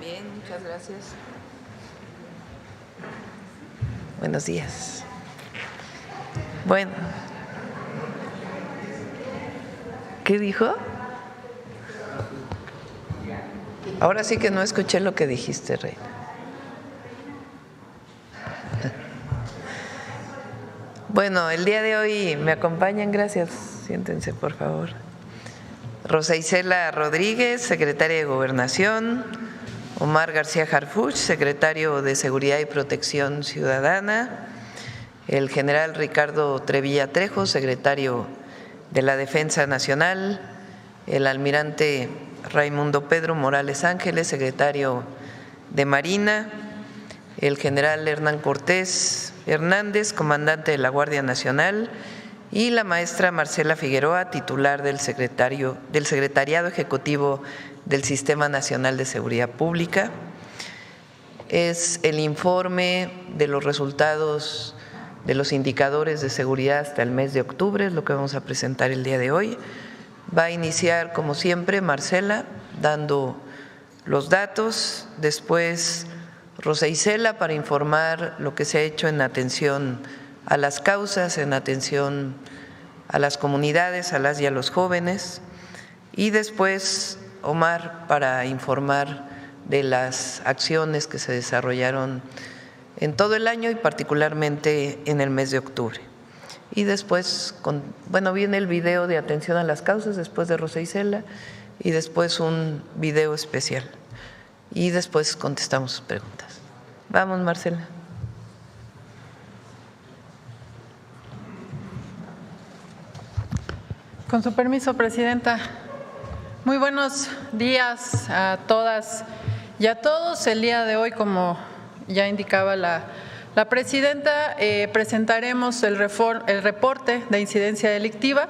también, muchas gracias. Buenos días. Bueno, ¿qué dijo? Ahora sí que no escuché lo que dijiste, Reina. Bueno, el día de hoy me acompañan, gracias, siéntense por favor. Rosa Isela Rodríguez, secretaria de Gobernación, Omar García Harfuch, secretario de Seguridad y Protección Ciudadana, el general Ricardo Trevilla Trejo, secretario de la Defensa Nacional, el almirante Raimundo Pedro Morales Ángeles, secretario de Marina, el general Hernán Cortés Hernández, comandante de la Guardia Nacional, y la maestra Marcela Figueroa, titular del Secretariado Ejecutivo del Sistema Nacional de Seguridad Pública. Es el informe de los resultados de los indicadores de seguridad hasta el mes de octubre, es lo que vamos a presentar el día de hoy. Va a iniciar, como siempre, Marcela, dando los datos, después Rosa Isela para informar lo que se ha hecho en atención a las causas, en atención a las comunidades, a las y a los jóvenes, y después Omar para informar de las acciones que se desarrollaron en todo el año y particularmente en el mes de octubre. Y después, viene el video de atención a las causas después de Rosa Isela y después un video especial. Y después contestamos sus preguntas. Vamos, Marcela. Con su permiso, Presidenta. Muy buenos días a todas y a todos. El día de hoy, como ya indicaba la Presidenta, presentaremos el reporte de incidencia delictiva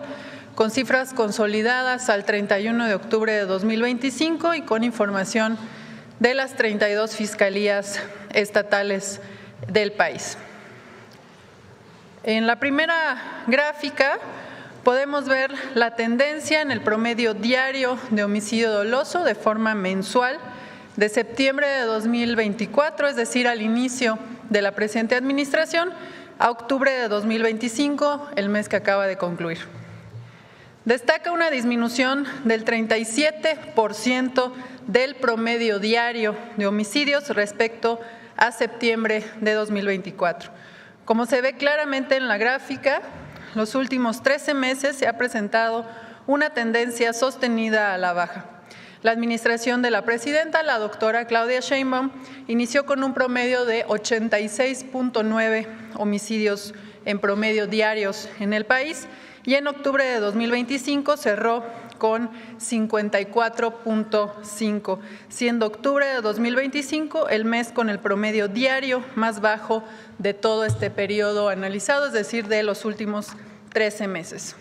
con cifras consolidadas al 31 de octubre de 2025 y con información de las 32 fiscalías estatales del país. En la primera gráfica podemos ver la tendencia en el promedio diario de homicidio doloso de forma mensual de septiembre de 2024, es decir, al inicio de la presente administración, a octubre de 2025, el mes que acaba de concluir. Destaca una disminución del 37% del promedio diario de homicidios respecto a septiembre de 2024. Como se ve claramente en la gráfica, los últimos 13 meses se ha presentado una tendencia sostenida a la baja. La administración de la presidenta, la doctora Claudia Sheinbaum, inició con un promedio de 86.9 homicidios en promedio diarios en el país y en octubre de 2025 cerró con 54.5, siendo octubre de 2025 el mes con el promedio diario más bajo de todo este periodo analizado, es decir, de los últimos 13 meses.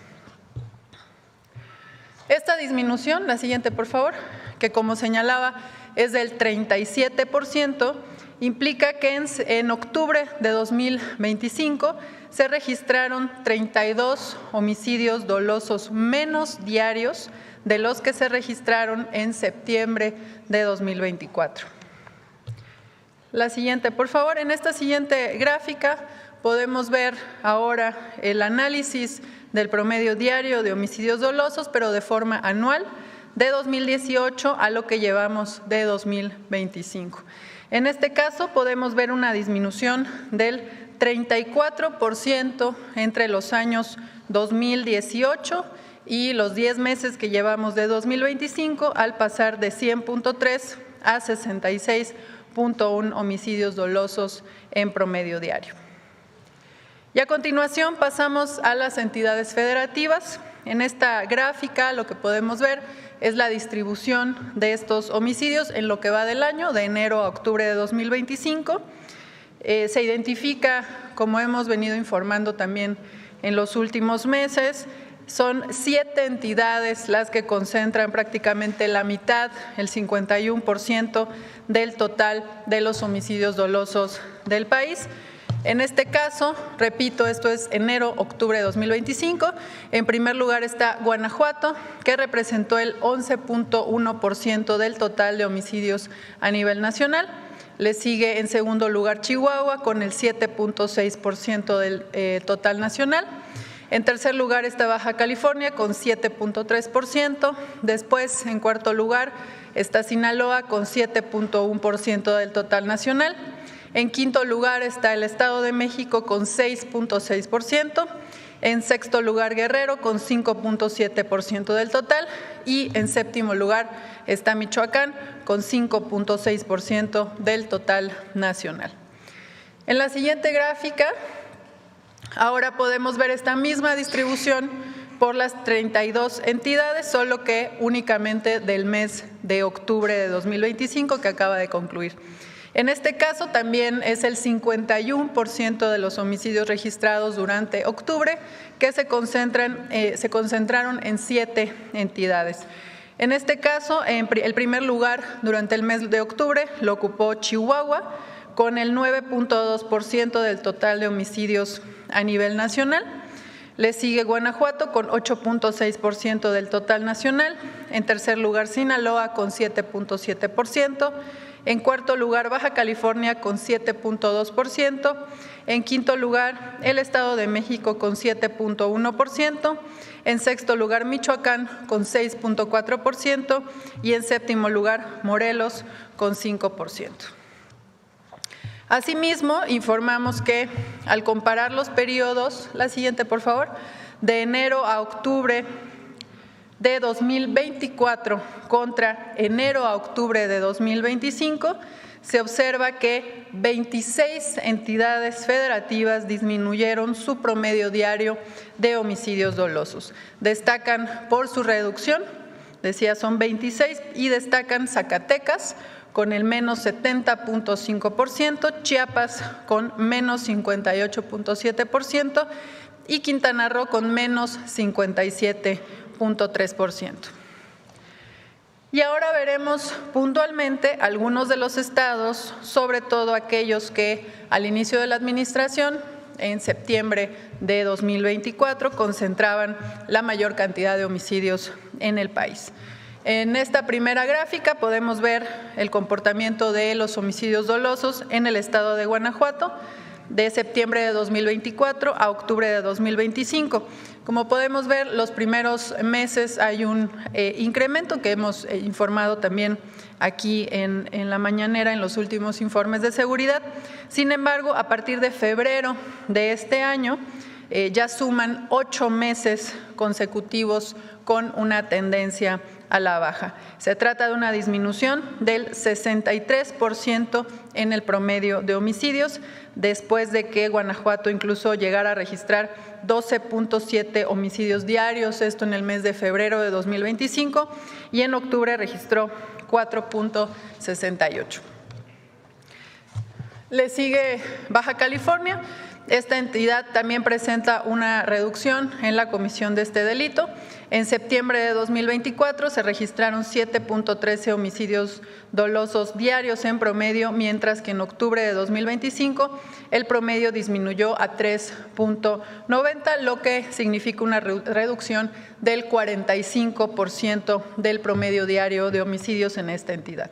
Esta disminución, la siguiente por favor, que como señalaba es del 37%, implica que en octubre de 2025 se registraron 32 homicidios dolosos menos diarios de los que se registraron en septiembre de 2024. La siguiente, por favor. En esta siguiente gráfica podemos ver ahora el análisis del promedio diario de homicidios dolosos, pero de forma anual, de 2018 a lo que llevamos de 2025. En este caso podemos ver una disminución del 34% entre los años 2018 y los 10 meses que llevamos de 2025, al pasar de 100.3 a 66.1 homicidios dolosos en promedio diario. Y a continuación pasamos a las entidades federativas. En esta gráfica lo que podemos ver es la distribución de estos homicidios en lo que va del año, de enero a octubre de 2025. Se identifica, como hemos venido informando también en los últimos meses, son 7 entidades las que concentran prácticamente la mitad, el 51% del total de los homicidios dolosos del país. En este caso, repito, esto es enero-octubre de 2025, en primer lugar está Guanajuato, que representó el 11.1% del total de homicidios a nivel nacional. Le sigue en segundo lugar Chihuahua, con el 7.6% del total nacional. En tercer lugar está Baja California, con 7.3%. Después, en cuarto lugar, está Sinaloa, con 7.1% del total nacional. En quinto lugar está el Estado de México con 6.6%, en sexto lugar Guerrero con 5.7% del total y en séptimo lugar está Michoacán con 5.6% del total nacional. En la siguiente gráfica, ahora podemos ver esta misma distribución por las 32 entidades, solo que únicamente del mes de octubre de 2025 que acaba de concluir. En este caso también es el 51% de los homicidios registrados durante octubre que se concentraron en 7 entidades. En este caso, el primer lugar durante el mes de octubre lo ocupó Chihuahua con el 9.2% del total de homicidios a nivel nacional. Le sigue Guanajuato con 8.6% del total nacional. En tercer lugar, Sinaloa con 7.7%. En cuarto lugar, Baja California con 7.2%. En quinto lugar, el Estado de México con 7.1%. En sexto lugar, Michoacán con 6.4%. Y en séptimo lugar, Morelos con 5%. Asimismo, informamos que al comparar los periodos, la siguiente por favor, de enero a octubre de 2024 contra enero a octubre de 2025, se observa que 26 entidades federativas disminuyeron su promedio diario de homicidios dolosos. Destacan por su reducción, decía son 26, y destacan Zacatecas con el menos 70.5%, Chiapas con menos 58.7% y Quintana Roo con menos 57%. Y ahora veremos puntualmente algunos de los estados, sobre todo aquellos que al inicio de la administración, en septiembre de 2024, concentraban la mayor cantidad de homicidios en el país. En esta primera gráfica podemos ver el comportamiento de los homicidios dolosos en el estado de Guanajuato de septiembre de 2024 a octubre de 2025. Como podemos ver, los primeros meses hay un incremento que hemos informado también aquí en la mañanera en los últimos informes de seguridad. Sin embargo, a partir de febrero de este año ya suman 8 meses consecutivos con una tendencia a la baja. Se trata de una disminución del 63% en el promedio de homicidios, después de que Guanajuato incluso llegara a registrar 12.7 homicidios diarios, esto en el mes de febrero de 2025, y en octubre registró 4.68. Le sigue Baja California. Esta entidad también presenta una reducción en la comisión de este delito. En septiembre de 2024 se registraron 7.13 homicidios dolosos diarios en promedio, mientras que en octubre de 2025 el promedio disminuyó a 3.90, lo que significa una reducción del 45% del promedio diario de homicidios en esta entidad.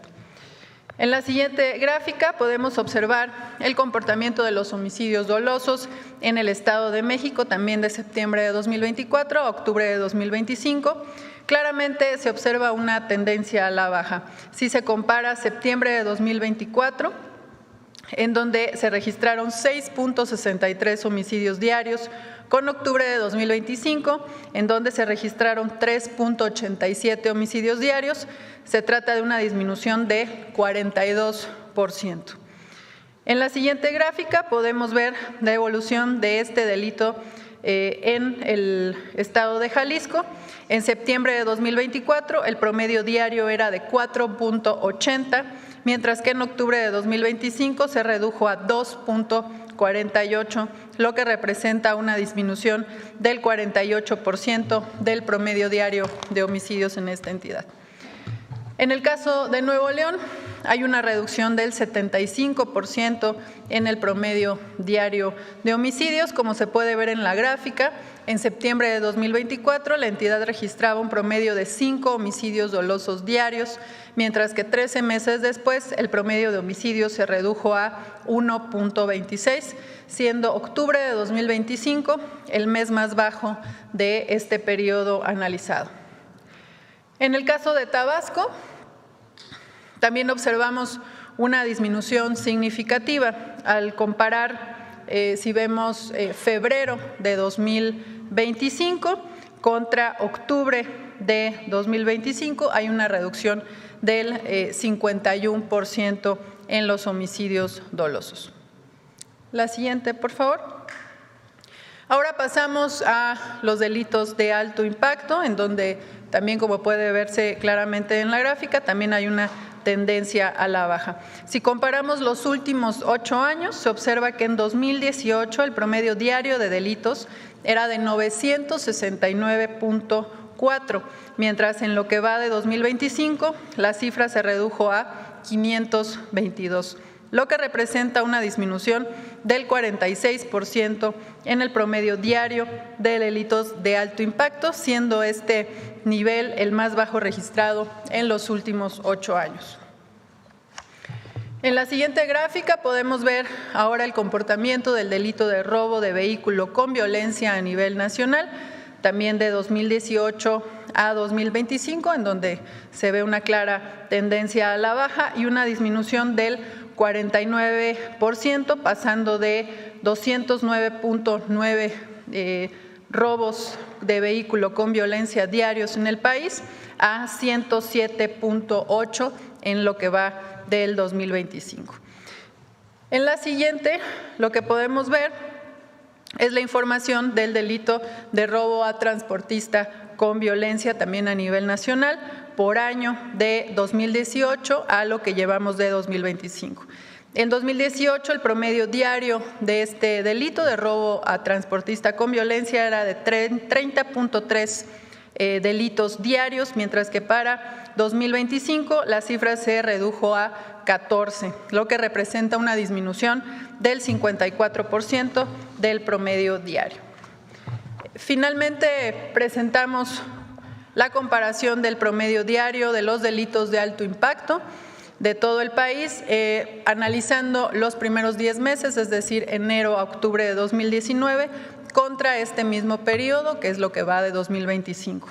En la siguiente gráfica podemos observar el comportamiento de los homicidios dolosos en el Estado de México, también de septiembre de 2024 a octubre de 2025. Claramente se observa una tendencia a la baja. Si se compara septiembre de 2024, en donde se registraron 6.63 homicidios diarios, con octubre de 2025, en donde se registraron 3.87 homicidios diarios, se trata de una disminución de 42%. En la siguiente gráfica podemos ver la evolución de este delito en el estado de Jalisco. En septiembre de 2024 el promedio diario era de 4.80, mientras que en octubre de 2025 se redujo a 2.48, lo que representa una disminución del 48% del promedio diario de homicidios en esta entidad. En el caso de Nuevo León, hay una reducción del 75% en el promedio diario de homicidios, como se puede ver en la gráfica. En septiembre de 2024, la entidad registraba un promedio de 5 homicidios dolosos diarios, mientras que 13 meses después el promedio de homicidios se redujo a 1.26, siendo octubre de 2025 el mes más bajo de este periodo analizado. En el caso de Tabasco, también observamos una disminución significativa al comparar, si vemos febrero de 2025 contra octubre de 2025, hay una reducción del 51% en los homicidios dolosos. La siguiente, por favor. Ahora pasamos a los delitos de alto impacto, en donde también, como puede verse claramente en la gráfica, también hay una tendencia a la baja. Si comparamos los últimos 8 años, se observa que en 2018 el promedio diario de delitos era de 969.4, mientras en lo que va de 2025 la cifra se redujo a 522, lo que representa una disminución del 46% en el promedio diario de delitos de alto impacto, siendo este nivel el más bajo registrado en los últimos 8 años. En la siguiente gráfica podemos ver ahora el comportamiento del delito de robo de vehículo con violencia a nivel nacional, también de 2018 a 2025, en donde se ve una clara tendencia a la baja y una disminución del 49%, pasando de 209.9 robos de vehículo con violencia diarios en el país a 107.8 en lo que va del 2025. En la siguiente, lo que podemos ver es la información del delito de robo a transportista con violencia también a nivel nacional por año de 2018 a lo que llevamos de 2025. En 2018 el promedio diario de este delito de robo a transportista con violencia era de 30.3 delitos diarios, mientras que para 2025 la cifra se redujo a 14, lo que representa una disminución del 54% del promedio diario. Finalmente presentamos la comparación del promedio diario de los delitos de alto impacto de todo el país, analizando los primeros 10 meses, es decir, enero a octubre de 2019, contra este mismo periodo, que es lo que va de 2025.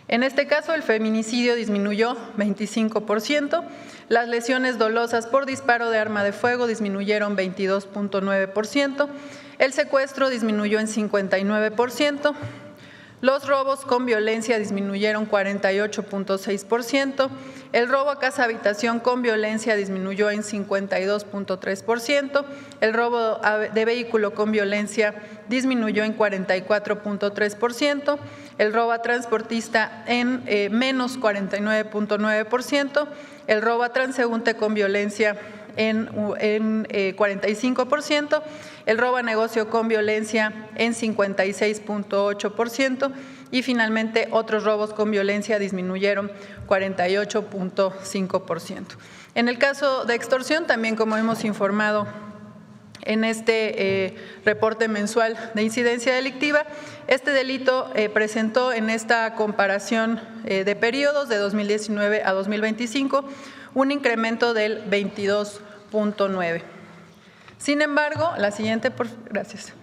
En este caso, el feminicidio disminuyó 25%, las lesiones dolosas por disparo de arma de fuego disminuyeron 22.9%, el secuestro disminuyó en 59%, los robos con violencia disminuyeron 48.6%, el robo a casa-habitación con violencia disminuyó en 52.3%, el robo de vehículo con violencia disminuyó en 44.3%, el robo a transportista en menos 49.9%, el robo a transeúnte con violencia en 45%, el robo a negocio con violencia en 56.8% y finalmente otros robos con violencia disminuyeron 48.5%. En el caso de extorsión, también como hemos informado en este reporte mensual de incidencia delictiva, este delito presentó en esta comparación de periodos de 2019 a 2025 un incremento del 22.9. Sin embargo, la siguiente, gracias.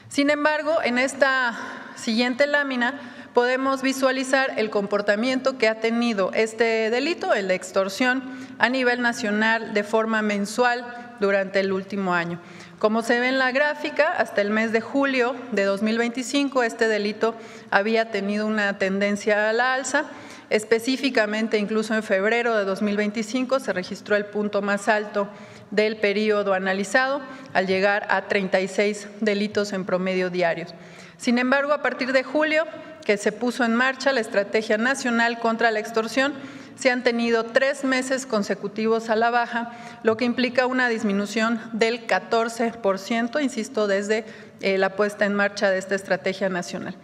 Sin embargo, en esta siguiente lámina podemos visualizar el comportamiento que ha tenido este delito, el de extorsión, a nivel nacional de forma mensual durante el último año. Como se ve en la gráfica, hasta el mes de julio de 2025, este delito había tenido una tendencia a la alza. Específicamente, incluso en febrero de 2025 se registró el punto más alto del periodo analizado, al llegar a 36 delitos en promedio diarios. Sin embargo, a partir de julio, que se puso en marcha la Estrategia Nacional contra la Extorsión, se han tenido 3 meses consecutivos a la baja, lo que implica una disminución del 14%, insisto, desde la puesta en marcha de esta Estrategia Nacional.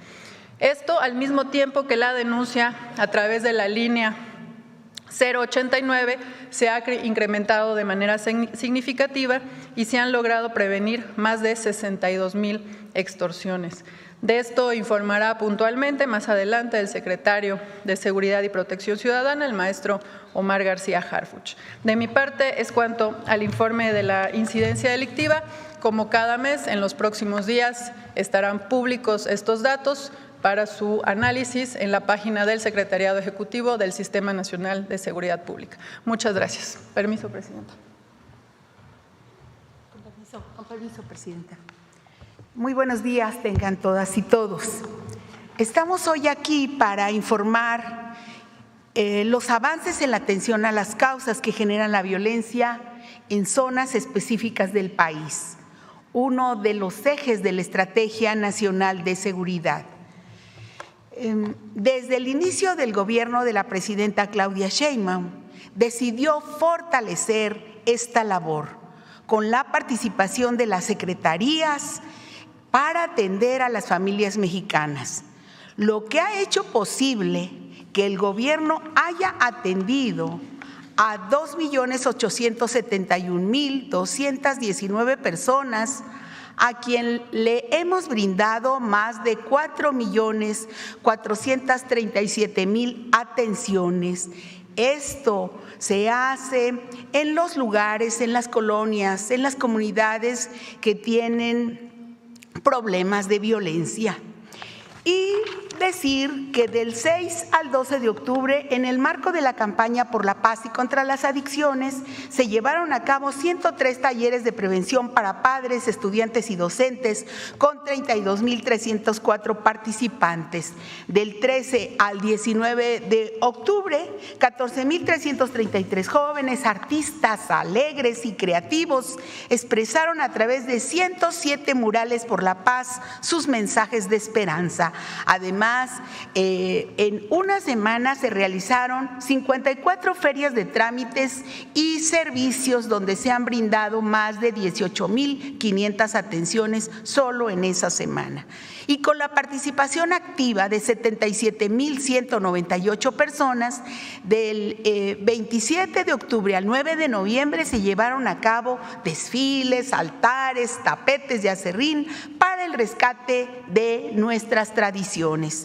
Esto al mismo tiempo que la denuncia a través de la línea 089 se ha incrementado de manera significativa y se han logrado prevenir más de 62,000 extorsiones. De esto informará puntualmente más adelante el secretario de Seguridad y Protección Ciudadana, el maestro Omar García Harfuch. De mi parte es cuanto al informe de la incidencia delictiva. Como cada mes, en los próximos días estarán públicos estos datos para su análisis en la página del Secretariado Ejecutivo del Sistema Nacional de Seguridad Pública. Muchas gracias. Permiso, Presidenta. Con permiso, Presidenta. Muy buenos días tengan todas y todos. Estamos hoy aquí para informar los avances en la atención a las causas que generan la violencia en zonas específicas del país, uno de los ejes de la Estrategia Nacional de Seguridad. Desde el inicio del gobierno de la presidenta Claudia Sheinbaum, decidió fortalecer esta labor con la participación de las secretarías para atender a las familias mexicanas, lo que ha hecho posible que el gobierno haya atendido a 2,871,219 personas a quien le hemos brindado más de 4,437,000 atenciones. Esto se hace en los lugares, en las colonias, en las comunidades que tienen problemas de violencia. Y decir que del 6 al 12 de octubre, en el marco de la campaña por la paz y contra las adicciones, se llevaron a cabo 103 talleres de prevención para padres, estudiantes y docentes con 32,304 participantes. Del 13 al 19 de octubre, 14,333 jóvenes, artistas alegres y creativos expresaron a través de 107 murales por la paz sus mensajes de esperanza. Además, en una semana se realizaron 54 ferias de trámites y servicios donde se han brindado más de 18,500 atenciones solo en esa semana. Y con la participación activa de 77,198 personas, del 27 de octubre al 9 de noviembre se llevaron a cabo desfiles, altares, tapetes de acerrín para el rescate de nuestras tradiciones.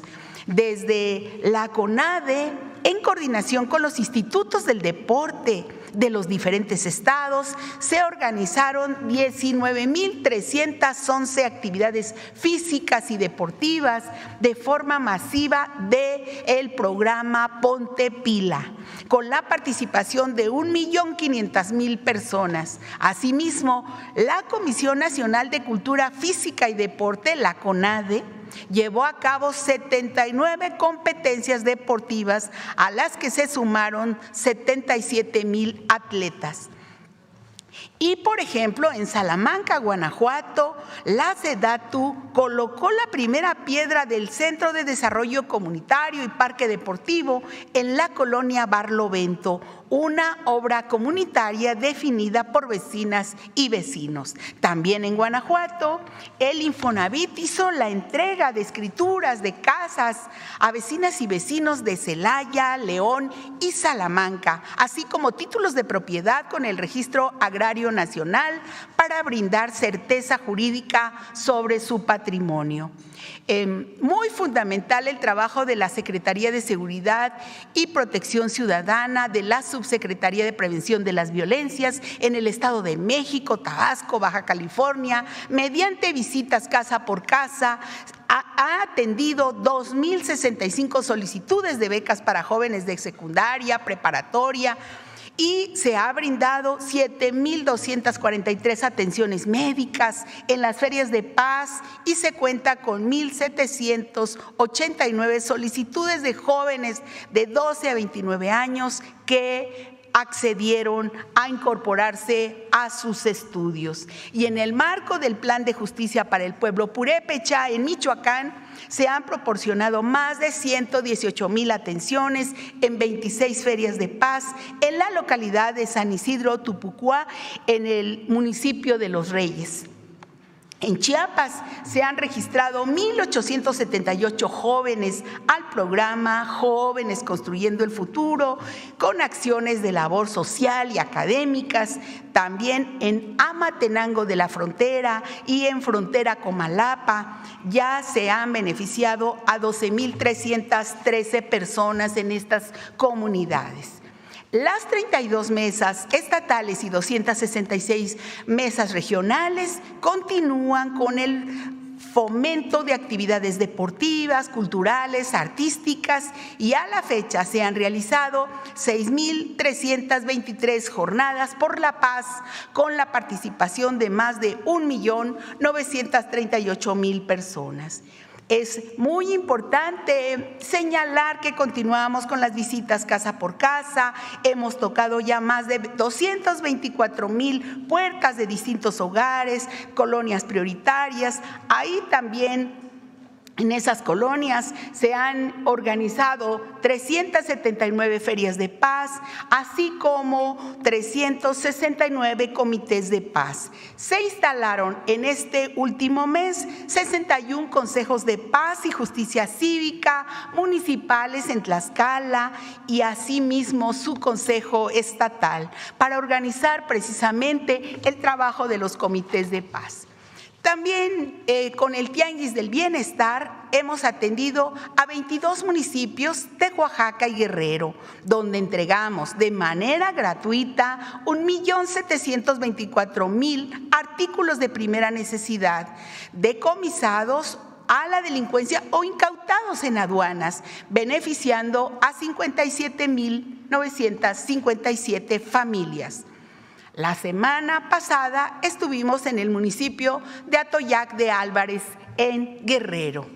Desde la CONADE, en coordinación con los institutos del deporte de los diferentes estados, se organizaron 19,311 actividades físicas y deportivas de forma masiva del programa Ponte Pila, con la participación de 1,500,000 personas. Asimismo, la Comisión Nacional de Cultura Física y Deporte, la CONADE, llevó a cabo 79 competencias deportivas a las que se sumaron 77,000 atletas. Y, por ejemplo, en Salamanca, Guanajuato, la SEDATU colocó la primera piedra del Centro de Desarrollo Comunitario y Parque Deportivo en la colonia Barlovento, una obra comunitaria definida por vecinas y vecinos. También en Guanajuato, el Infonavit hizo la entrega de escrituras de casas a vecinas y vecinos de Celaya, León y Salamanca, así como títulos de propiedad con el Registro Agrario Nacional para brindar certeza jurídica sobre su patrimonio. Muy fundamental el trabajo de la Secretaría de Seguridad y Protección Ciudadana, de la Subsecretaría de Prevención de las Violencias en el Estado de México, Tabasco, Baja California, mediante visitas casa por casa. Ha atendido 2,065 solicitudes de becas para jóvenes de secundaria, preparatoria, y se ha brindado 7,243 atenciones médicas en las ferias de paz y se cuenta con 1,789 solicitudes de jóvenes de 12 a 29 años que accedieron a incorporarse a sus estudios. Y en el marco del Plan de Justicia para el Pueblo Purépecha, en Michoacán, se han proporcionado más de 118,000 atenciones en 26 ferias de paz en la localidad de San Isidro Tupucuá, en el municipio de Los Reyes. En Chiapas se han registrado 1,878 jóvenes al programa Jóvenes Construyendo el Futuro, con acciones de labor social y académicas. También en Amatenango de la Frontera y en Frontera Comalapa ya se han beneficiado a 12,313 personas en estas comunidades. Las 32 mesas estatales y 266 mesas regionales continúan con el fomento de actividades deportivas, culturales, artísticas, y a la fecha se han realizado 6,323 jornadas por la paz, con la participación de más de 1,938,000 personas. Es muy importante señalar que continuamos con las visitas casa por casa. Hemos tocado ya más de 224,000 puertas de distintos hogares, colonias prioritarias. Ahí también, en esas colonias, se han organizado 379 ferias de paz, así como 369 comités de paz. Se instalaron en este último mes 61 consejos de paz y justicia cívica municipales en Tlaxcala, y asimismo su consejo estatal, para organizar precisamente el trabajo de los comités de paz. También con el Tianguis del Bienestar hemos atendido a 22 municipios de Oaxaca y Guerrero, donde entregamos de manera gratuita 1,724,000 artículos de primera necesidad, decomisados a la delincuencia o incautados en aduanas, beneficiando a 57,957 familias. La semana pasada estuvimos en el municipio de Atoyac de Álvarez, en Guerrero.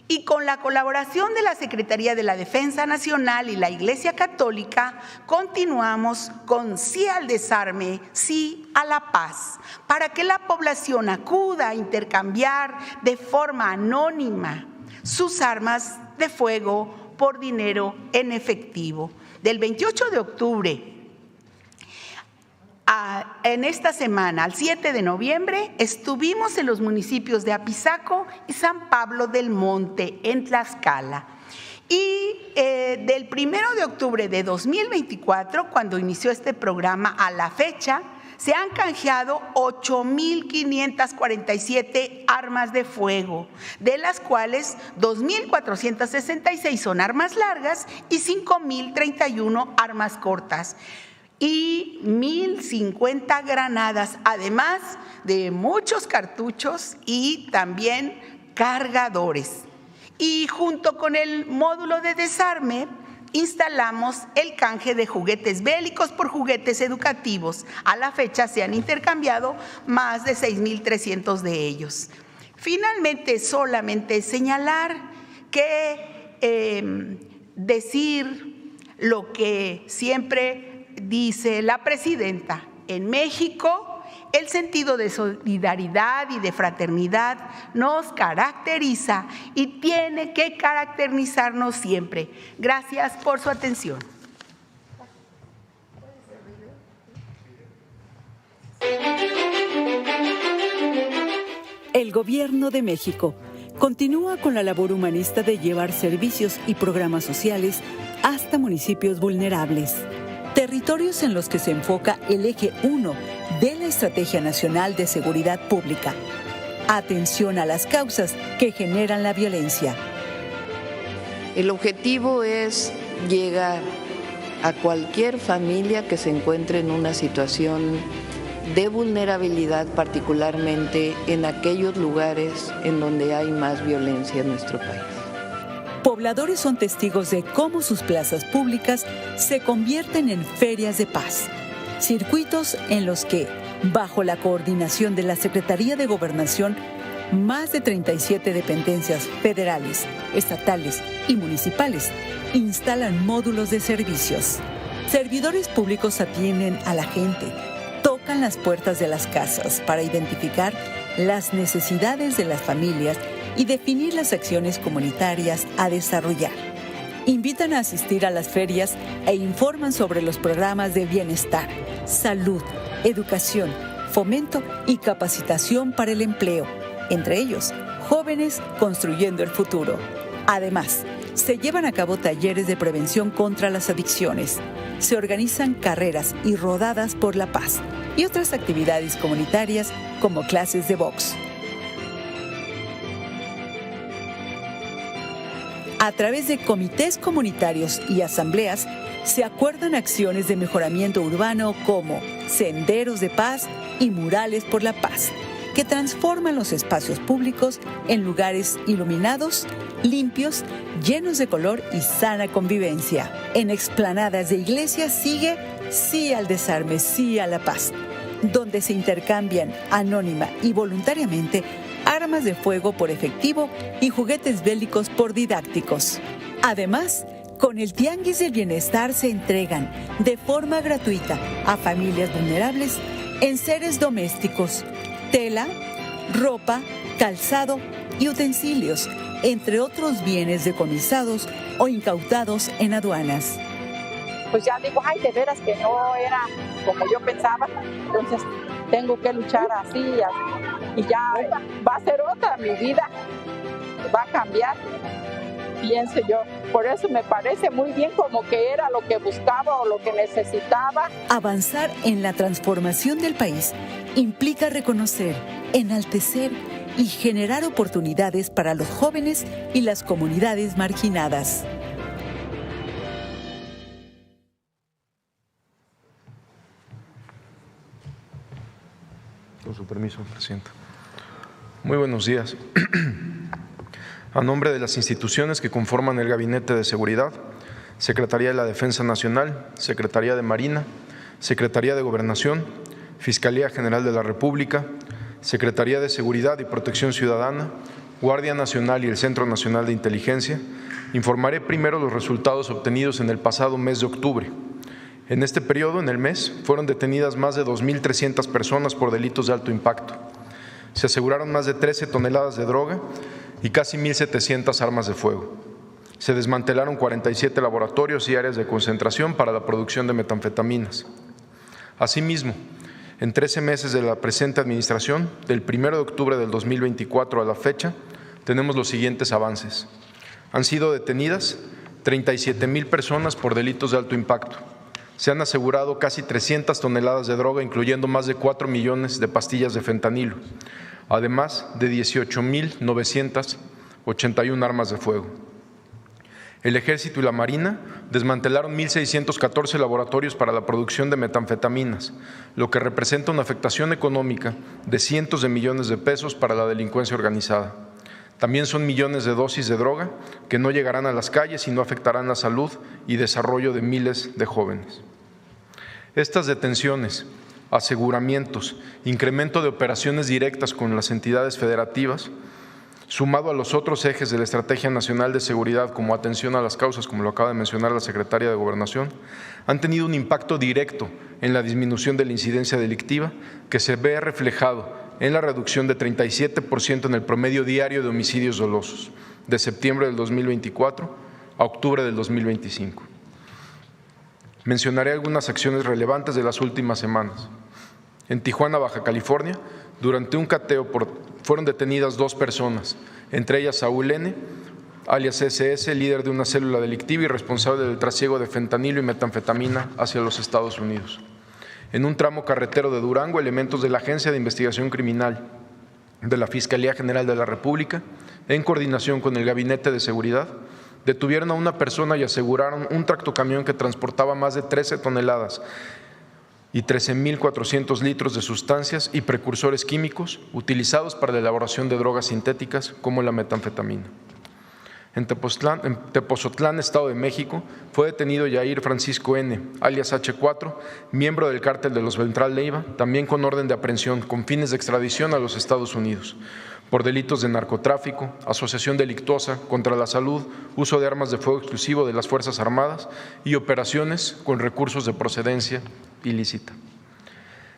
Y con la colaboración de la Secretaría de la Defensa Nacional y la Iglesia Católica, continuamos con Sí al Desarme, Sí a la Paz, para que la población acuda a intercambiar de forma anónima sus armas de fuego por dinero en efectivo. Del 28 de octubre en esta semana, al 7 de noviembre, estuvimos en los municipios de Apizaco y San Pablo del Monte, en Tlaxcala. Y del 1 de octubre de 2024, cuando inició este programa, a la fecha, se han canjeado 8,547 armas de fuego, de las cuales 2,466 son armas largas y 5,031 armas cortas, y 1,050 granadas, además de muchos cartuchos y también cargadores. Y junto con el módulo de desarme, instalamos el canje de juguetes bélicos por juguetes educativos. A la fecha se han intercambiado más de 6,300 de ellos. Finalmente, solamente señalar que decir lo que siempre dice la presidenta: en México el sentido de solidaridad y de fraternidad nos caracteriza y tiene que caracterizarnos siempre. Gracias por su atención. El Gobierno de México continúa con la labor humanista de llevar servicios y programas sociales hasta municipios vulnerables, territorios en los que se enfoca el eje 1 de la Estrategia Nacional de Seguridad Pública. Atención a las causas que generan la violencia. El objetivo es llegar a cualquier familia que se encuentre en una situación de vulnerabilidad, particularmente en aquellos lugares en donde hay más violencia en nuestro país. Pobladores son testigos de cómo sus plazas públicas se convierten en ferias de paz, circuitos en los que, bajo la coordinación de la Secretaría de Gobernación, más de 37 dependencias federales, estatales y municipales instalan módulos de servicios. Servidores públicos atienden a la gente, tocan las puertas de las casas para identificar las necesidades de las familias y definir las acciones comunitarias a desarrollar. Invitan a asistir a las ferias e informan sobre los programas de bienestar, salud, educación, fomento y capacitación para el empleo, entre ellos, Jóvenes Construyendo el Futuro. Además, se llevan a cabo talleres de prevención contra las adicciones, se organizan carreras y rodadas por la paz y otras actividades comunitarias como clases de box. A través de comités comunitarios y asambleas, se acuerdan acciones de mejoramiento urbano como senderos de paz y murales por la paz, que transforman los espacios públicos en lugares iluminados, limpios, llenos de color y sana convivencia. En explanadas de iglesias sigue Sí al Desarme, Sí a la Paz, donde se intercambian anónima y voluntariamente armas de fuego por efectivo y juguetes bélicos por didácticos. Además, con el Tianguis del Bienestar se entregan de forma gratuita a familias vulnerables enseres domésticos, tela, ropa, calzado y utensilios, entre otros bienes decomisados o incautados en aduanas. Pues ya digo, ay, de veras que no era como yo pensaba, entonces tengo que luchar así y ya va a ser otra mi vida, va a cambiar, pienso yo. Por eso me parece muy bien, como que era lo que buscaba o lo que necesitaba. Avanzar en la transformación del país implica reconocer, enaltecer y generar oportunidades para los jóvenes y las comunidades marginadas. Con su permiso, Presidenta. Muy buenos días. A nombre de las instituciones que conforman el Gabinete de Seguridad, Secretaría de la Defensa Nacional, Secretaría de Marina, Secretaría de Gobernación, Fiscalía General de la República, Secretaría de Seguridad y Protección Ciudadana, Guardia Nacional y el Centro Nacional de Inteligencia, informaré primero los resultados obtenidos en el pasado mes de octubre. En este periodo, en el mes, fueron detenidas más de 2.300 personas por delitos de alto impacto. Se aseguraron más de 13 toneladas de droga y casi 1.700 armas de fuego. Se desmantelaron 47 laboratorios y áreas de concentración para la producción de metanfetaminas. Asimismo, en 13 meses de la presente administración, del 1 de octubre del 2024 a la fecha, tenemos los siguientes avances. Han sido detenidas 37,000 personas por delitos de alto impacto. Se han asegurado casi 300 toneladas de droga, incluyendo más de 4 millones de pastillas de fentanilo, además de 18,981 armas de fuego. El Ejército y la Marina desmantelaron 1.614 laboratorios para la producción de metanfetaminas, lo que representa una afectación económica de cientos de millones de pesos para la delincuencia organizada. También son millones de dosis de droga que no llegarán a las calles y no afectarán la salud y desarrollo de miles de jóvenes. Estas detenciones, aseguramientos, incremento de operaciones directas con las entidades federativas, sumado a los otros ejes de la Estrategia Nacional de Seguridad, como atención a las causas, como lo acaba de mencionar la Secretaria de Gobernación, han tenido un impacto directo en la disminución de la incidencia delictiva, que se ve reflejado en la reducción de 37% en el promedio diario de homicidios dolosos, de septiembre del 2024 a octubre del 2025. Mencionaré algunas acciones relevantes de las últimas semanas. En Tijuana, Baja California, durante un cateo fueron detenidas 2 personas, entre ellas Saúl N., alias SS, líder de una célula delictiva y responsable del trasiego de fentanilo y metanfetamina hacia los Estados Unidos. En un tramo carretero de Durango, elementos de la Agencia de Investigación Criminal de la Fiscalía General de la República, en coordinación con el Gabinete de Seguridad, detuvieron a una persona y aseguraron un tractocamión que transportaba más de 13 toneladas y 13,400 litros de sustancias y precursores químicos utilizados para la elaboración de drogas sintéticas como la metanfetamina. En Tepozotlán, Estado de México, fue detenido Yair Francisco N., alias H4, miembro del cártel de los Beltrán Leiva, también con orden de aprehensión con fines de extradición a los Estados Unidos, por delitos de narcotráfico, asociación delictuosa contra la salud, uso de armas de fuego exclusivo de las Fuerzas Armadas y operaciones con recursos de procedencia ilícita.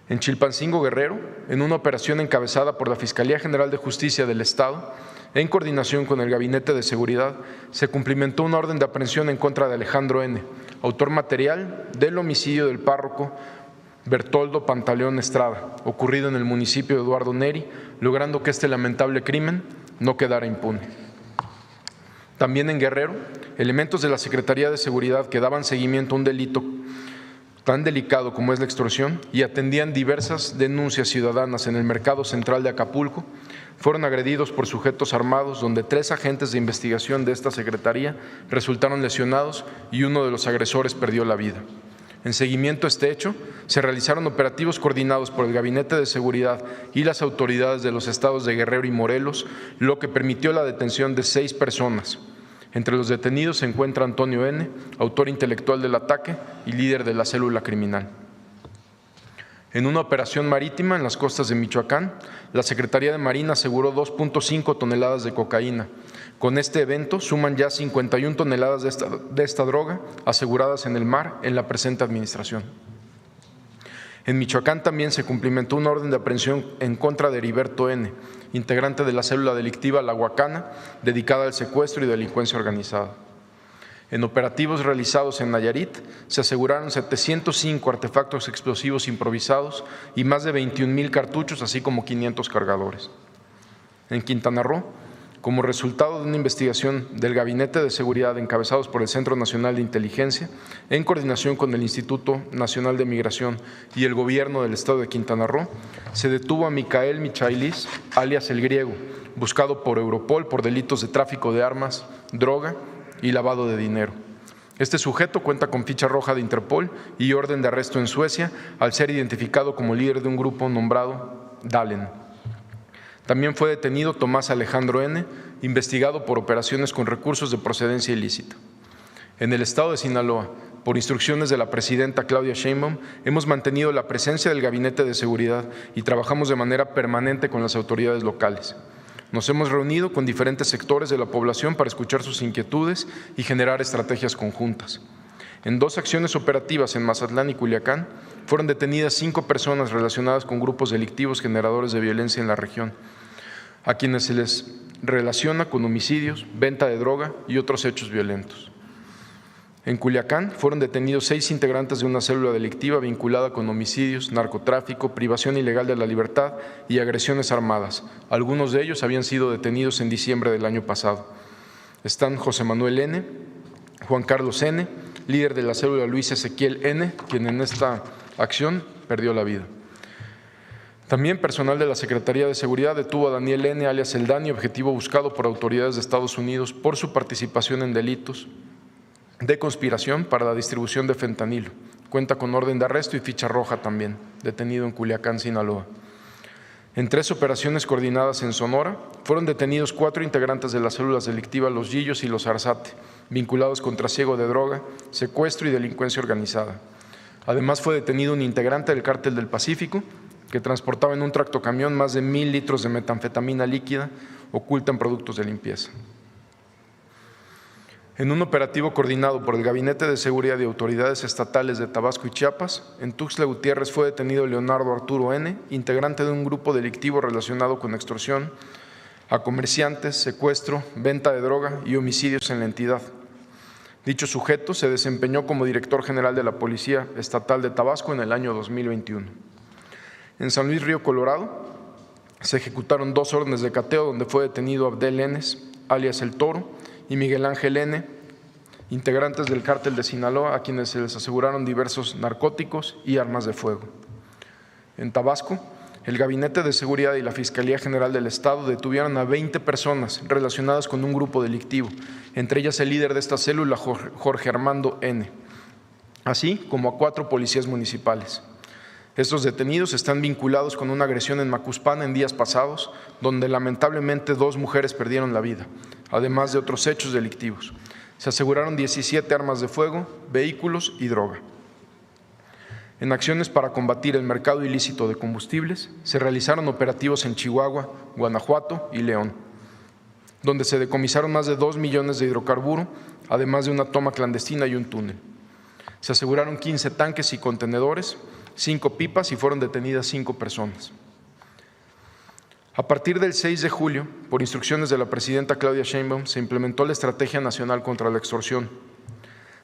En Chilpancingo, Guerrero, en una operación encabezada por la Fiscalía General de Justicia del Estado, en coordinación con el Gabinete de Seguridad, se cumplimentó una orden de aprehensión en contra de Alejandro N., autor material del homicidio del párroco Bertoldo Pantaleón Estrada, ocurrido en el municipio de Eduardo Neri, logrando que este lamentable crimen no quedara impune. También en Guerrero, elementos de la Secretaría de Seguridad que daban seguimiento a un delito tan delicado como es la extorsión y atendían diversas denuncias ciudadanas en el mercado central de Acapulco, fueron agredidos por sujetos armados, donde 3 agentes de investigación de esta secretaría resultaron lesionados y uno de los agresores perdió la vida. En seguimiento a este hecho, se realizaron operativos coordinados por el Gabinete de Seguridad y las autoridades de los estados de Guerrero y Morelos, lo que permitió la detención de 6 personas. Entre los detenidos se encuentra Antonio N., autor intelectual del ataque y líder de la célula criminal. En una operación marítima en las costas de Michoacán, la Secretaría de Marina aseguró 2.5 toneladas de cocaína. Con este evento suman ya 51 toneladas de esta droga aseguradas en el mar en la presente administración. En Michoacán también se cumplimentó una orden de aprehensión en contra de Heriberto N., integrante de la célula delictiva La Huacana, dedicada al secuestro y delincuencia organizada. En operativos realizados en Nayarit, se aseguraron 705 artefactos explosivos improvisados y más de 21,000 cartuchos, así como 500 cargadores. En Quintana Roo, como resultado de una investigación del Gabinete de Seguridad encabezados por el Centro Nacional de Inteligencia, en coordinación con el Instituto Nacional de Migración y el Gobierno del Estado de Quintana Roo, se detuvo a Micael Michailis, alias El Griego, buscado por Europol por delitos de tráfico de armas, droga y lavado de dinero. Este sujeto cuenta con ficha roja de Interpol y orden de arresto en Suecia al ser identificado como líder de un grupo nombrado Dalen. También fue detenido Tomás Alejandro N., investigado por operaciones con recursos de procedencia ilícita. En el estado de Sinaloa, por instrucciones de la presidenta Claudia Sheinbaum, hemos mantenido la presencia del Gabinete de Seguridad y trabajamos de manera permanente con las autoridades locales. Nos hemos reunido con diferentes sectores de la población para escuchar sus inquietudes y generar estrategias conjuntas. En 2 acciones operativas en Mazatlán y Culiacán, fueron detenidas 5 personas relacionadas con grupos delictivos generadores de violencia en la región, a quienes se les relaciona con homicidios, venta de droga y otros hechos violentos. En Culiacán fueron detenidos 6 integrantes de una célula delictiva vinculada con homicidios, narcotráfico, privación ilegal de la libertad y agresiones armadas. Algunos de ellos habían sido detenidos en diciembre del año pasado. Están José Manuel N., Juan Carlos N., líder de la célula Luis Ezequiel N., quien en esta acción perdió la vida. También personal de la Secretaría de Seguridad detuvo a Daniel N., alias El Dani, objetivo buscado por autoridades de Estados Unidos por su participación en delitos de conspiración para la distribución de fentanilo. Cuenta con orden de arresto y ficha roja también, detenido en Culiacán, Sinaloa. En 3 operaciones coordinadas en Sonora, fueron detenidos 4 integrantes de las células delictivas Los Yillos y Los Arzate, vinculados con trasiego de droga, secuestro y delincuencia organizada. Además, fue detenido un integrante del Cártel del Pacífico que transportaba en un tractocamión más de 1,000 litros de metanfetamina líquida oculta en productos de limpieza. En un operativo coordinado por el Gabinete de Seguridad y autoridades estatales de Tabasco y Chiapas, en Tuxtla Gutiérrez fue detenido Leonardo Arturo N., integrante de un grupo delictivo relacionado con extorsión a comerciantes, secuestro, venta de droga y homicidios en la entidad. Dicho sujeto se desempeñó como director general de la Policía Estatal de Tabasco en el año 2021. En San Luis Río Colorado se ejecutaron 2 órdenes de cateo donde fue detenido Abdel N., alias El Toro, y Miguel Ángel N., integrantes del Cártel de Sinaloa, a quienes se les aseguraron diversos narcóticos y armas de fuego. En Tabasco, el Gabinete de Seguridad y la Fiscalía General del Estado detuvieron a 20 personas relacionadas con un grupo delictivo, entre ellas el líder de esta célula, Jorge Armando N., así como a 4 policías municipales. Estos detenidos están vinculados con una agresión en Macuspana en días pasados, donde lamentablemente 2 mujeres perdieron la vida, además de otros hechos delictivos. Se aseguraron 17 armas de fuego, vehículos y droga. En acciones para combatir el mercado ilícito de combustibles, se realizaron operativos en Chihuahua, Guanajuato y León, donde se decomisaron más de 2 millones de hidrocarburo, además de una toma clandestina y un túnel. Se aseguraron 15 tanques y contenedores, 5 pipas y fueron detenidas 5 personas. A partir del 6 de julio, por instrucciones de la presidenta Claudia Sheinbaum, se implementó la Estrategia Nacional contra la Extorsión.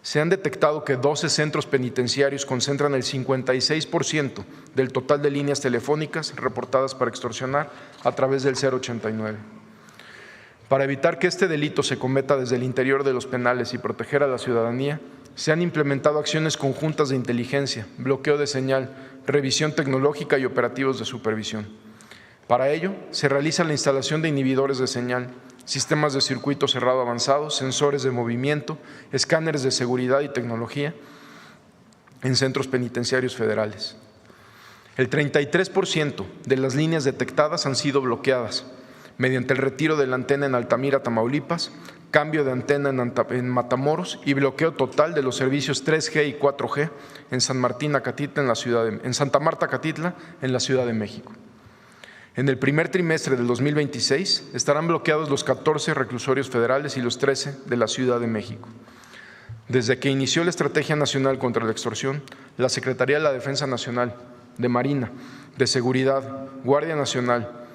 Se han detectado que 12 centros penitenciarios concentran el 56% del total de líneas telefónicas reportadas para extorsionar a través del 089. Para evitar que este delito se cometa desde el interior de los penales y proteger a la ciudadanía, se han implementado acciones conjuntas de inteligencia, bloqueo de señal, revisión tecnológica y operativos de supervisión. Para ello, se realiza la instalación de inhibidores de señal, sistemas de circuito cerrado avanzados, sensores de movimiento, escáneres de seguridad y tecnología en centros penitenciarios federales. El 33% de las líneas detectadas han sido bloqueadas mediante el retiro de la antena en Altamira, Tamaulipas, cambio de antena en Matamoros y bloqueo total de los servicios 3G y 4G en Santa Marta, Catitla, en la Ciudad de México. En el primer trimestre del 2026 estarán bloqueados los 14 reclusorios federales y los 13 de la Ciudad de México. Desde que inició la Estrategia Nacional contra la Extorsión, la Secretaría de la Defensa Nacional, de Marina, de Seguridad, Guardia Nacional,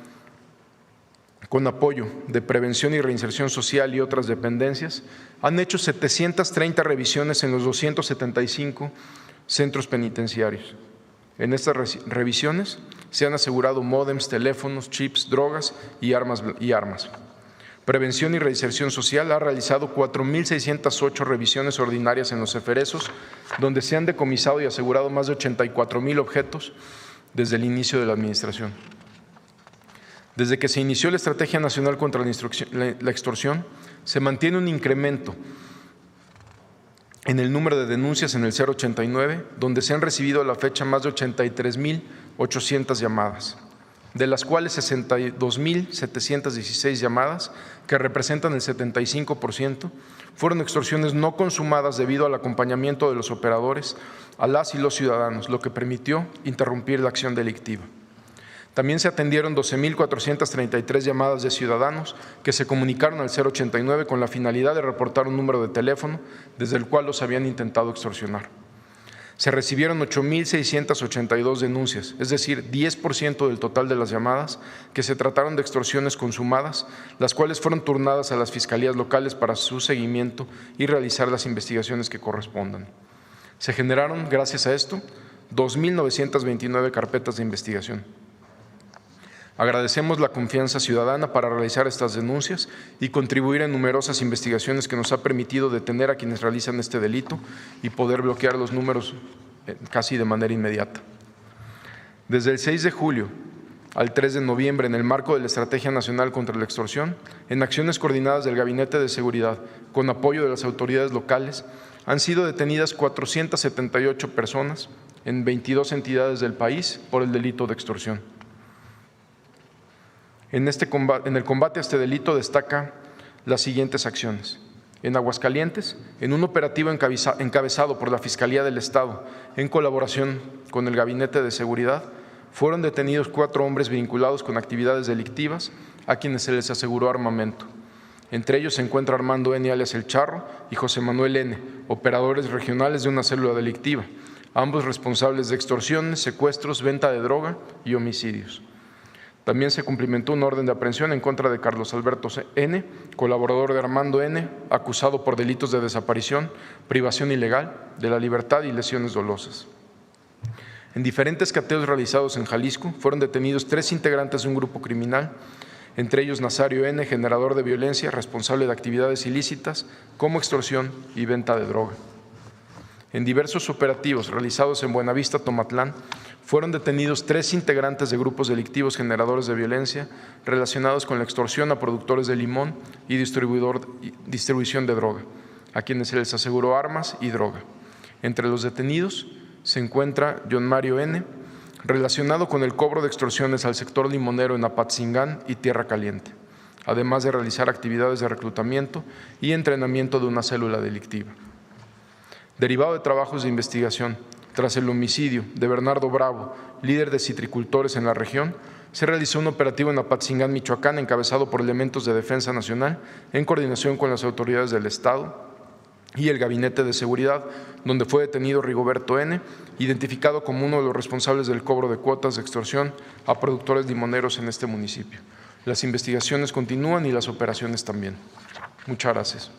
con apoyo de Prevención y Reinserción Social y otras dependencias, han hecho 730 revisiones en los 275 centros penitenciarios. En estas revisiones se han asegurado módems, teléfonos, chips, drogas y armas. Prevención y Reinserción Social ha realizado 4.608 revisiones ordinarias en los eferesos, donde se han decomisado y asegurado más de 84,000 objetos desde el inicio de la administración. Desde que se inició la Estrategia Nacional contra la Extorsión, se mantiene un incremento en el número de denuncias en el 089, donde se han recibido a la fecha más de 83,800 llamadas, de las cuales 62,716 llamadas, que representan el 75%, fueron extorsiones no consumadas debido al acompañamiento de los operadores a las y los ciudadanos, lo que permitió interrumpir la acción delictiva. También se atendieron 12,433 llamadas de ciudadanos que se comunicaron al 089 con la finalidad de reportar un número de teléfono desde el cual los habían intentado extorsionar. Se recibieron 8,682 denuncias, es decir, 10% del total de las llamadas que se trataron de extorsiones consumadas, las cuales fueron turnadas a las fiscalías locales para su seguimiento y realizar las investigaciones que correspondan. Se generaron, gracias a esto, 2,929 carpetas de investigación. Agradecemos la confianza ciudadana para realizar estas denuncias y contribuir en numerosas investigaciones que nos ha permitido detener a quienes realizan este delito y poder bloquear los números casi de manera inmediata. Desde el 6 de julio al 3 de noviembre, en el marco de la Estrategia Nacional contra la Extorsión, en acciones coordinadas del Gabinete de Seguridad, con apoyo de las autoridades locales, han sido detenidas 478 personas en 22 entidades del país por el delito de extorsión. En el combate a este delito destaca las siguientes acciones. En Aguascalientes, en un operativo encabezado por la Fiscalía del Estado, en colaboración con el Gabinete de Seguridad, fueron detenidos 4 hombres vinculados con actividades delictivas a quienes se les aseguró armamento. Entre ellos se encuentra Armando N. alias El Charro y José Manuel N., operadores regionales de una célula delictiva, ambos responsables de extorsiones, secuestros, venta de droga y homicidios. También se cumplimentó una orden de aprehensión en contra de Carlos Alberto N., colaborador de Armando N., acusado por delitos de desaparición, privación ilegal de la libertad y lesiones dolosas. En diferentes cateos realizados en Jalisco fueron detenidos 3 integrantes de un grupo criminal, entre ellos Nazario N., generador de violencia, responsable de actividades ilícitas como extorsión y venta de droga. En diversos operativos realizados en Buenavista, Tomatlán, fueron detenidos 3 integrantes de grupos delictivos generadores de violencia relacionados con la extorsión a productores de limón y distribución de droga, a quienes se les aseguró armas y droga. Entre los detenidos se encuentra John Mario N., relacionado con el cobro de extorsiones al sector limonero en Apatzingán y Tierra Caliente, además de realizar actividades de reclutamiento y entrenamiento de una célula delictiva. Derivado de trabajos de investigación, tras el homicidio de Bernardo Bravo, líder de citricultores en la región, se realizó un operativo en Apatzingán, Michoacán, encabezado por elementos de Defensa Nacional, en coordinación con las autoridades del Estado y el Gabinete de Seguridad, donde fue detenido Rigoberto N., identificado como uno de los responsables del cobro de cuotas de extorsión a productores limoneros en este municipio. Las investigaciones continúan y las operaciones también. Muchas gracias.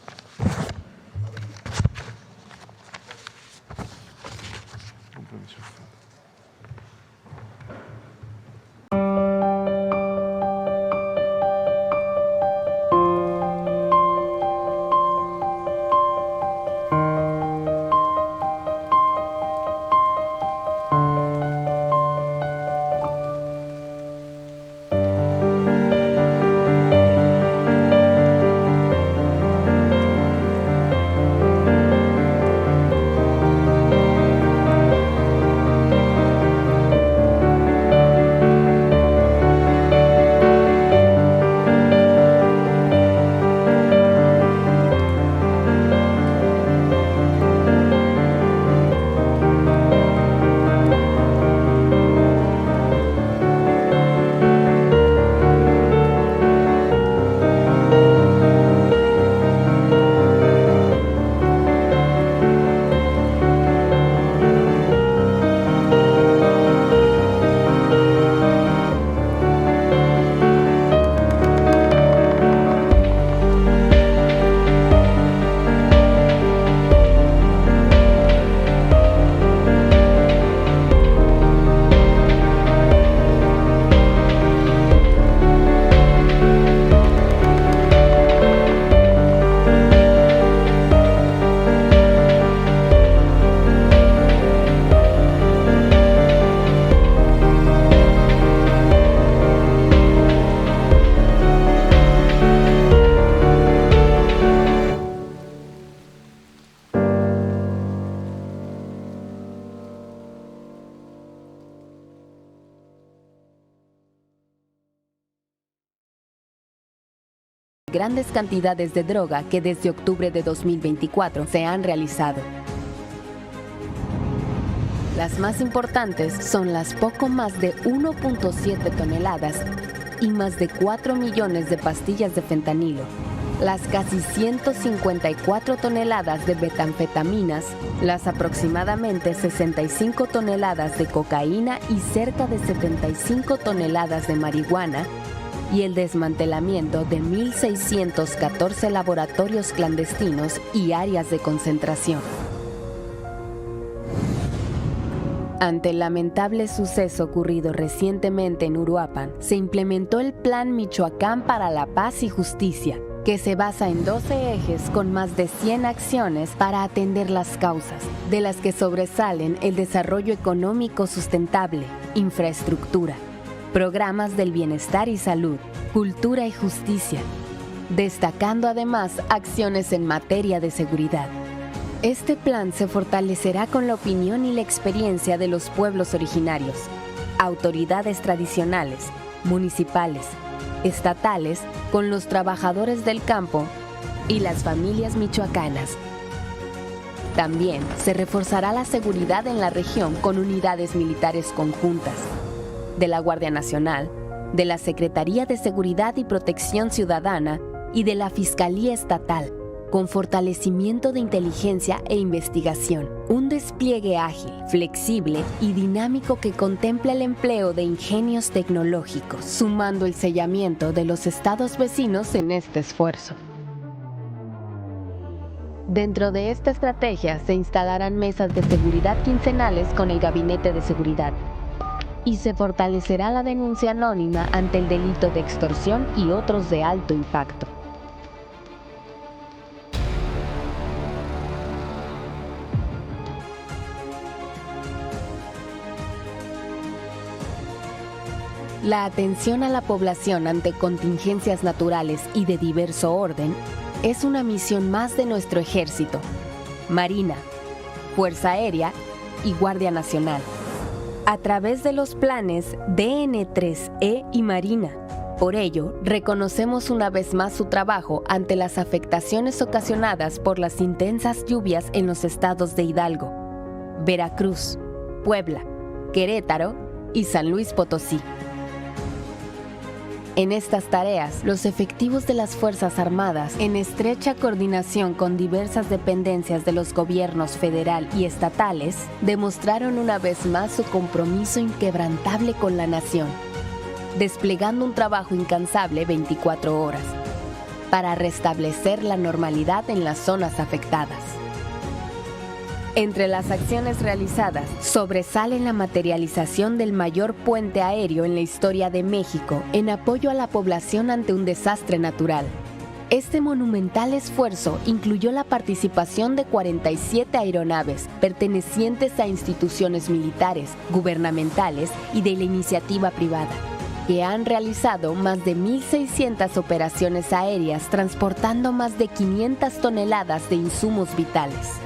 grandes cantidades de droga que desde octubre de 2024 se han realizado. Las más importantes son las poco más de 1.7 toneladas y más de 4 millones de pastillas de fentanilo, las casi 154 toneladas de metanfetaminas, las aproximadamente 65 toneladas de cocaína y cerca de 75 toneladas de marihuana, y el desmantelamiento de 1.614 laboratorios clandestinos y áreas de concentración. Ante el lamentable suceso ocurrido recientemente en Uruapan, se implementó el Plan Michoacán para la Paz y Justicia, que se basa en 12 ejes con más de 100 acciones para atender las causas, de las que sobresalen el desarrollo económico sustentable, infraestructura, programas del bienestar y salud, cultura y justicia, destacando además acciones en materia de seguridad. Este plan se fortalecerá con la opinión y la experiencia de los pueblos originarios, autoridades tradicionales, municipales, estatales, con los trabajadores del campo y las familias michoacanas. También se reforzará la seguridad en la región con unidades militares conjuntas de la Guardia Nacional, de la Secretaría de Seguridad y Protección Ciudadana y de la Fiscalía Estatal, con fortalecimiento de inteligencia e investigación. Un despliegue ágil, flexible y dinámico que contempla el empleo de ingenios tecnológicos, sumando el sellamiento de los estados vecinos en este esfuerzo. Dentro de esta estrategia se instalarán mesas de seguridad quincenales con el Gabinete de Seguridad y se fortalecerá la denuncia anónima ante el delito de extorsión y otros de alto impacto. La atención a la población ante contingencias naturales y de diverso orden es una misión más de nuestro Ejército, Marina, Fuerza Aérea y Guardia Nacional, a través de los planes DN3E y Marina. Por ello, reconocemos una vez más su trabajo ante las afectaciones ocasionadas por las intensas lluvias en los estados de Hidalgo, Veracruz, Puebla, Querétaro y San Luis Potosí. En estas tareas, los efectivos de las Fuerzas Armadas, en estrecha coordinación con diversas dependencias de los gobiernos federal y estatales, demostraron una vez más su compromiso inquebrantable con la nación, desplegando un trabajo incansable 24 horas para restablecer la normalidad en las zonas afectadas. Entre las acciones realizadas, sobresale la materialización del mayor puente aéreo en la historia de México en apoyo a la población ante un desastre natural. Este monumental esfuerzo incluyó la participación de 47 aeronaves pertenecientes a instituciones militares, gubernamentales y de la iniciativa privada, que han realizado más de 1.600 operaciones aéreas transportando más de 500 toneladas de insumos vitales.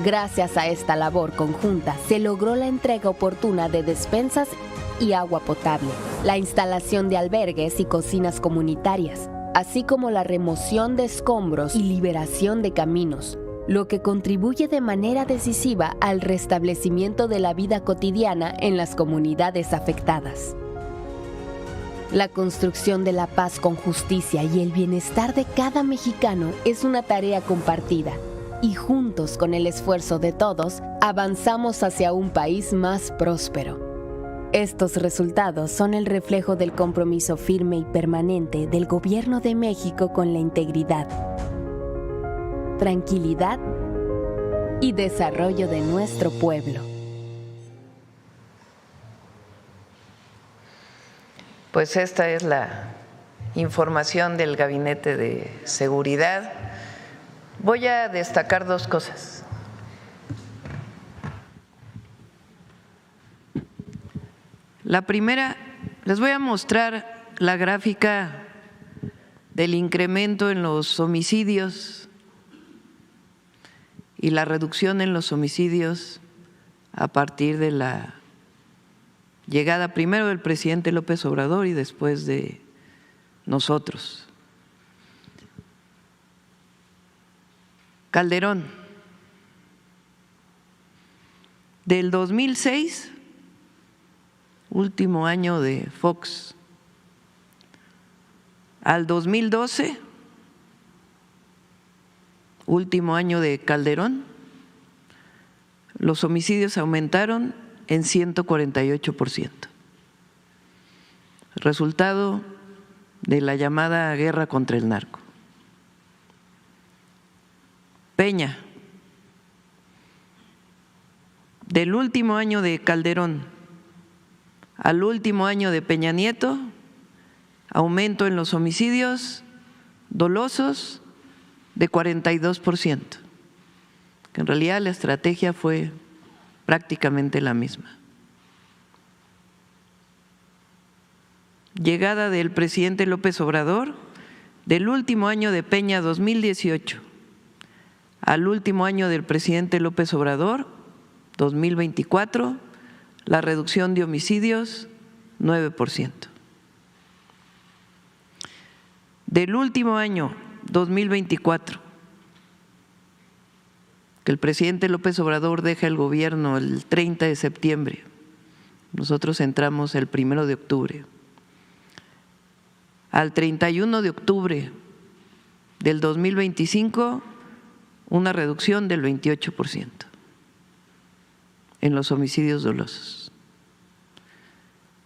Gracias a esta labor conjunta, se logró la entrega oportuna de despensas y agua potable, la instalación de albergues y cocinas comunitarias, así como la remoción de escombros y liberación de caminos, lo que contribuye de manera decisiva al restablecimiento de la vida cotidiana en las comunidades afectadas. La construcción de la paz con justicia y el bienestar de cada mexicano es una tarea compartida. Y juntos, con el esfuerzo de todos, avanzamos hacia un país más próspero. Estos resultados son el reflejo del compromiso firme y permanente del Gobierno de México con la integridad, tranquilidad y desarrollo de nuestro pueblo. Pues esta es la información del Gabinete de Seguridad. Voy a destacar dos cosas. La primera, les voy a mostrar la gráfica del incremento en los homicidios y la reducción en los homicidios a partir de la llegada primero del presidente López Obrador y después de nosotros. Calderón, del 2006, último año de Fox, al 2012, último año de Calderón, los homicidios aumentaron en 148%. Resultado de la llamada guerra contra el narco. Peña, del último año de Calderón al último año de Peña Nieto, aumento en los homicidios dolosos de 42%, que en realidad la estrategia fue prácticamente la misma. Llegada del presidente López Obrador, del último año de Peña 2018 al último año del presidente López Obrador 2024, la reducción de homicidios 9%. Del último año 2024, que el presidente López Obrador deja el gobierno el 30 de septiembre, nosotros entramos el 1 de octubre, al 31 de octubre del 2025, una reducción del 28% en los homicidios dolosos.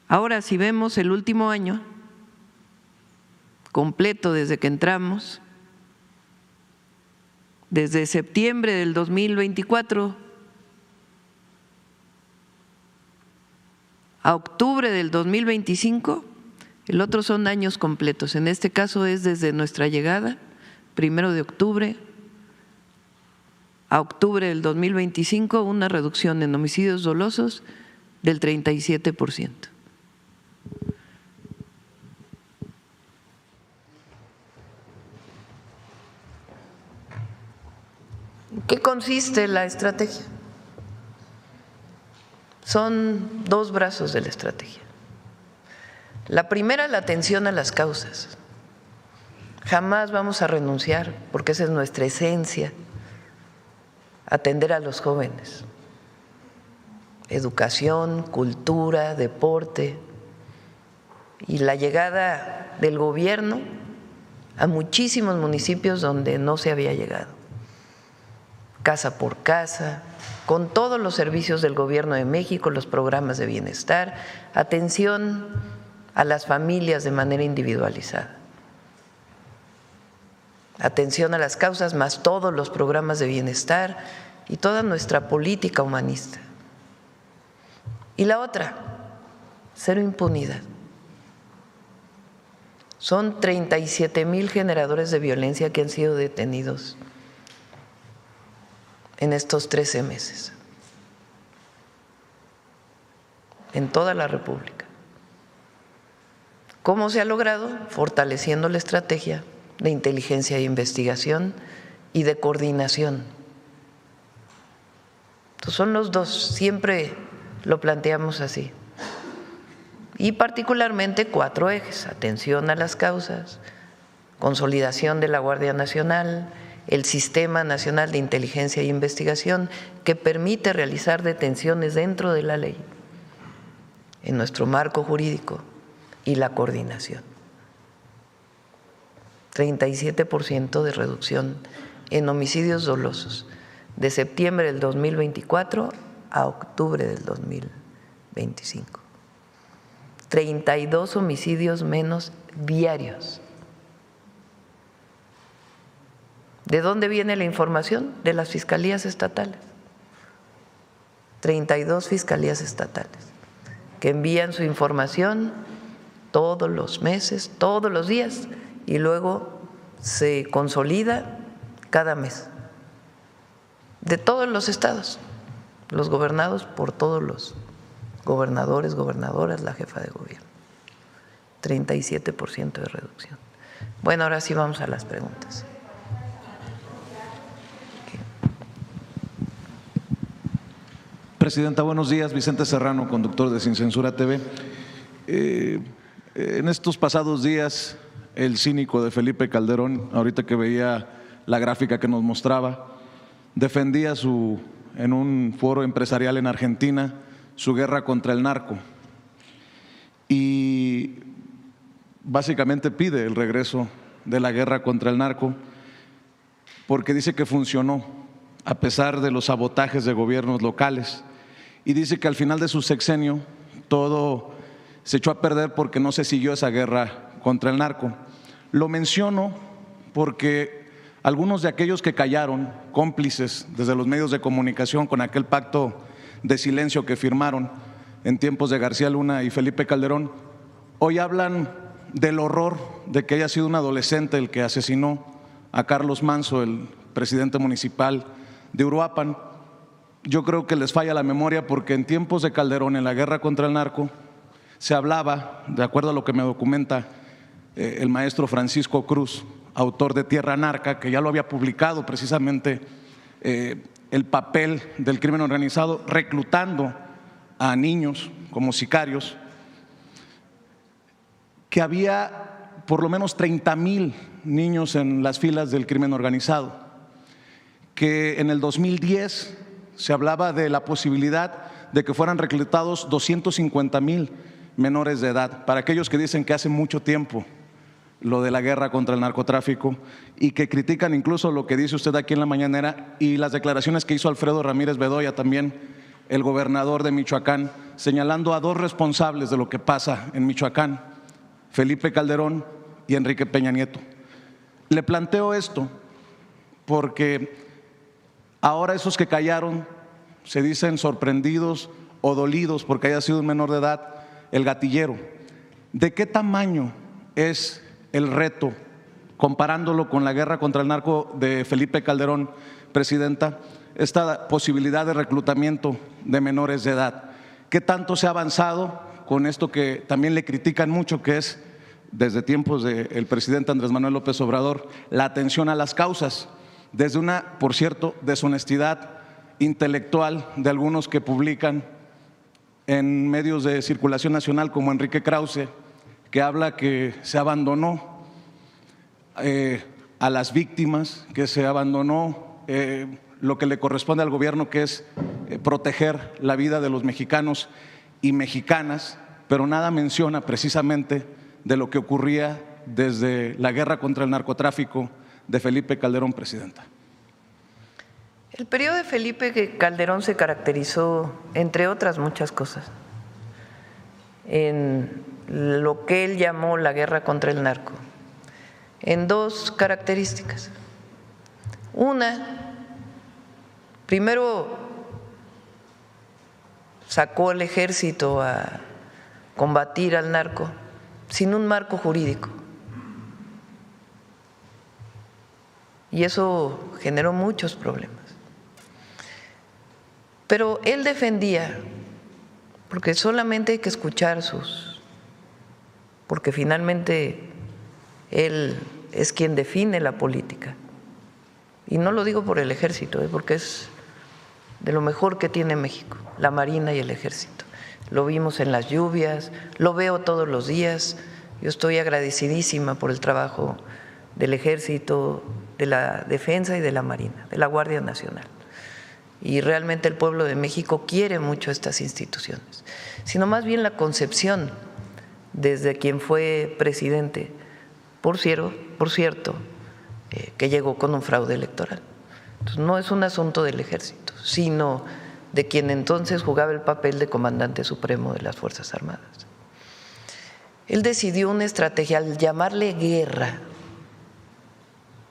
Ahora, si vemos el último año completo desde que entramos, desde septiembre del 2024 a octubre del 2025, el otro son años completos. En este caso es desde nuestra llegada, 1 de octubre a octubre del 2025, una reducción en homicidios dolosos del 37%. ¿En qué consiste la estrategia? Son dos brazos de la estrategia. La primera, la atención a las causas. Jamás vamos a renunciar, porque esa es nuestra esencia, atender a los jóvenes. Educación, cultura, deporte y la llegada del gobierno a muchísimos municipios donde no se había llegado. Casa por casa, con todos los servicios del Gobierno de México, los programas de bienestar, atención a las familias de manera individualizada. Atención a las causas, más todos los programas de bienestar y toda nuestra política humanista. Y la otra, cero impunidad. Son 37,000 generadores de violencia que han sido detenidos en estos 13 meses, en toda la República. ¿Cómo se ha logrado? Fortaleciendo la estrategia de inteligencia e investigación y de coordinación. Entonces son los dos, siempre lo planteamos así. Y particularmente 4 ejes: atención a las causas, consolidación de la Guardia Nacional, el Sistema Nacional de Inteligencia e Investigación, que permite realizar detenciones dentro de la ley, en nuestro marco jurídico, y la coordinación. 37% de reducción en homicidios dolosos de septiembre del 2024 a octubre del 2025. 32 homicidios menos diarios. ¿De dónde viene la información? De las fiscalías estatales. 32 fiscalías estatales que envían su información todos los meses, todos los días, y luego se consolida cada mes, de todos los estados, los gobernados por todos los gobernadores, gobernadoras, la jefa de gobierno. 37% de reducción. Bueno, ahora sí vamos a las preguntas. Presidenta, buenos días. Vicente Serrano, conductor de Sin Censura TV. En estos pasados días el cínico de Felipe Calderón, ahorita que veía la gráfica que nos mostraba, defendía en un foro empresarial en Argentina su guerra contra el narco y básicamente pide el regreso de la guerra contra el narco porque dice que funcionó a pesar de los sabotajes de gobiernos locales y dice que al final de su sexenio todo se echó a perder porque no se siguió esa guerra contra el narco. Lo menciono porque algunos de aquellos que callaron, cómplices desde los medios de comunicación con aquel pacto de silencio que firmaron en tiempos de García Luna y Felipe Calderón, hoy hablan del horror de que haya sido un adolescente el que asesinó a Carlos Manso, el presidente municipal de Uruapan. Yo creo que les falla la memoria porque en tiempos de Calderón, en la guerra contra el narco, se hablaba, de acuerdo a lo que me documenta el maestro Francisco Cruz, autor de Tierra Narca, que ya lo había publicado precisamente el papel del crimen organizado, reclutando a niños como sicarios, que había por lo menos 30,000 niños en las filas del crimen organizado, que en el 2010 se hablaba de la posibilidad de que fueran reclutados 250,000 menores de edad. Para aquellos que dicen que hace mucho tiempo lo de la guerra contra el narcotráfico y que critican incluso lo que dice usted aquí en la mañanera y las declaraciones que hizo Alfredo Ramírez Bedoya, también el gobernador de Michoacán, señalando a dos responsables de lo que pasa en Michoacán, Felipe Calderón y Enrique Peña Nieto. Le planteo esto porque ahora esos que callaron se dicen sorprendidos o dolidos porque haya sido un menor de edad el gatillero. ¿De qué tamaño es el reto, comparándolo con la guerra contra el narco de Felipe Calderón, presidenta, esta posibilidad de reclutamiento de menores de edad? ¿Qué tanto se ha avanzado con esto que también le critican mucho, que es, desde tiempos del presidente Andrés Manuel López Obrador, la atención a las causas, desde una, por cierto, deshonestidad intelectual de algunos que publican en medios de circulación nacional como Enrique Krause, que habla que se abandonó a las víctimas, que se abandonó lo que le corresponde al gobierno, que es proteger la vida de los mexicanos y mexicanas, pero nada menciona precisamente de lo que ocurría desde la guerra contra el narcotráfico de Felipe Calderón, presidenta. El periodo de Felipe Calderón se caracterizó, entre otras muchas cosas, en lo que él llamó la guerra contra el narco, en dos características. Una, primero sacó al ejército a combatir al narco sin un marco jurídico. Y eso generó muchos problemas. Pero él defendía, porque solamente hay que escuchar porque finalmente él es quien define la política. Y no lo digo por el ejército, porque es de lo mejor que tiene México, la Marina y el ejército. Lo vimos en las lluvias, lo veo todos los días. Yo estoy agradecidísima por el trabajo del ejército, de la defensa y de la Marina, de la Guardia Nacional. Y realmente el pueblo de México quiere mucho estas instituciones, sino más bien la concepción desde quien fue presidente, por cierto, que llegó con un fraude electoral. Entonces, no es un asunto del ejército, sino de quien entonces jugaba el papel de comandante supremo de las Fuerzas Armadas. Él decidió una estrategia al llamarle guerra,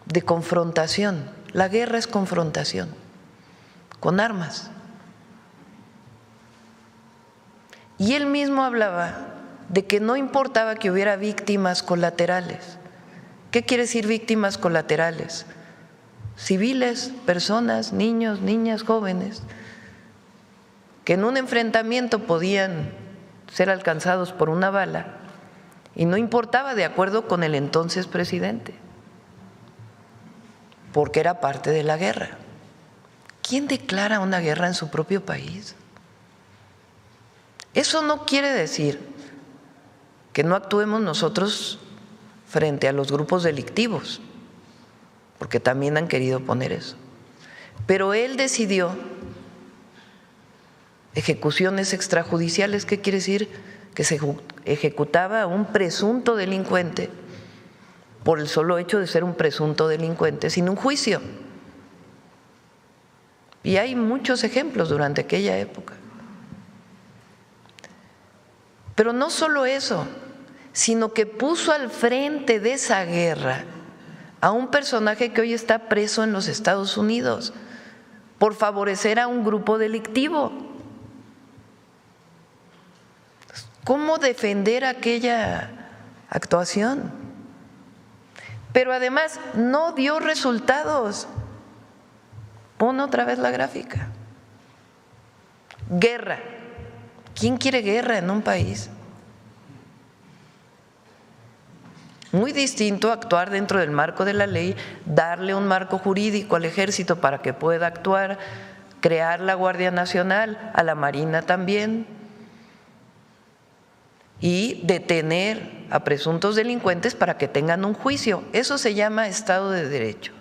de confrontación. La guerra es confrontación, con armas. Y él mismo hablaba de que no importaba que hubiera víctimas colaterales. ¿Qué quiere decir víctimas colaterales? Civiles, personas, niños, niñas, jóvenes, que en un enfrentamiento podían ser alcanzados por una bala y no importaba, de acuerdo con el entonces presidente, porque era parte de la guerra. ¿Quién declara una guerra en su propio país? Eso no quiere decir que no actuemos nosotros frente a los grupos delictivos, porque también han querido poner eso. Pero él decidió ejecuciones extrajudiciales. ¿Qué quiere decir? Que se ejecutaba a un presunto delincuente por el solo hecho de ser un presunto delincuente sin un juicio. Y hay muchos ejemplos durante aquella época. Pero no solo eso, sino que puso al frente de esa guerra a un personaje que hoy está preso en los Estados Unidos por favorecer a un grupo delictivo. ¿Cómo defender aquella actuación? Pero además no dio resultados. Pon otra vez la gráfica. Guerra. ¿Quién quiere guerra en un país? Muy distinto actuar dentro del marco de la ley, darle un marco jurídico al ejército para que pueda actuar, crear la Guardia Nacional, a la Marina también, y detener a presuntos delincuentes para que tengan un juicio. Eso se llama Estado de Derecho.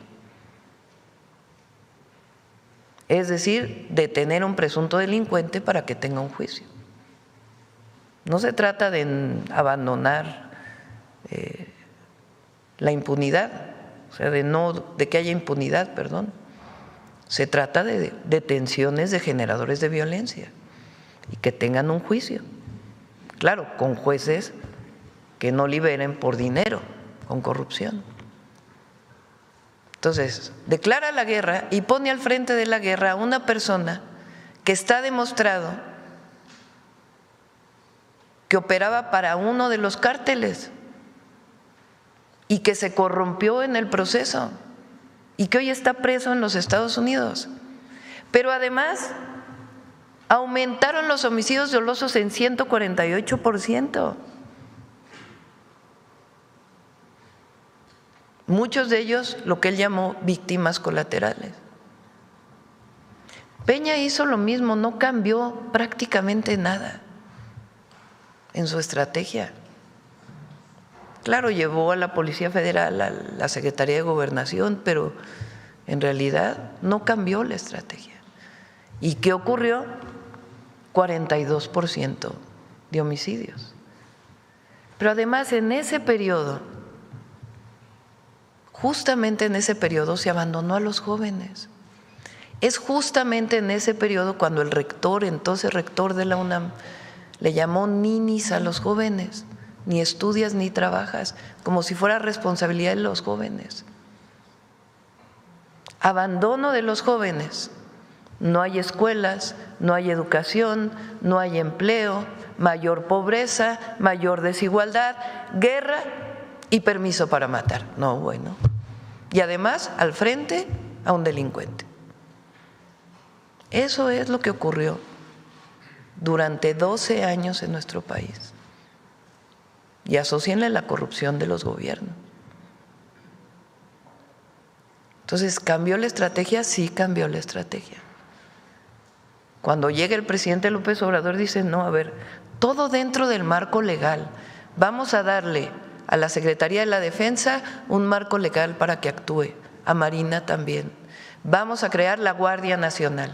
Es decir, detener a un presunto delincuente para que tenga un juicio. No se trata de abandonar la impunidad, o sea, de que haya impunidad, perdón. Se trata de detenciones de generadores de violencia y que tengan un juicio. Claro, con jueces que no liberen por dinero, con corrupción. Entonces, declara la guerra y pone al frente de la guerra a una persona que está demostrado que operaba para uno de los cárteles y que se corrompió en el proceso y que hoy está preso en los Estados Unidos. Pero además aumentaron los homicidios dolosos en 148%. Muchos de ellos lo que él llamó víctimas colaterales. Peña hizo lo mismo, no cambió prácticamente nada en su estrategia. Claro, llevó a la Policía Federal a la Secretaría de Gobernación, pero en realidad no cambió la estrategia. ¿Y qué ocurrió? 42% de homicidios. Pero además en ese periodo, justamente en ese periodo se abandonó a los jóvenes. Es justamente en ese periodo cuando el rector, entonces rector de la UNAM, le llamó ninis a los jóvenes, ni estudias ni trabajas, como si fuera responsabilidad de los jóvenes. Abandono de los jóvenes. No hay escuelas, no hay educación, no hay empleo, mayor pobreza, mayor desigualdad, guerra y permiso para matar. No, bueno. Y además, al frente, a un delincuente. Eso es lo que ocurrió durante 12 años en nuestro país. Y asócienle la corrupción de los gobiernos. Entonces, ¿cambió la estrategia? Sí, cambió la estrategia. Cuando llega el presidente López Obrador dice, no, a ver, todo dentro del marco legal. Vamos a darle a la Secretaría de la Defensa un marco legal para que actúe, a Marina también. Vamos a crear la Guardia Nacional,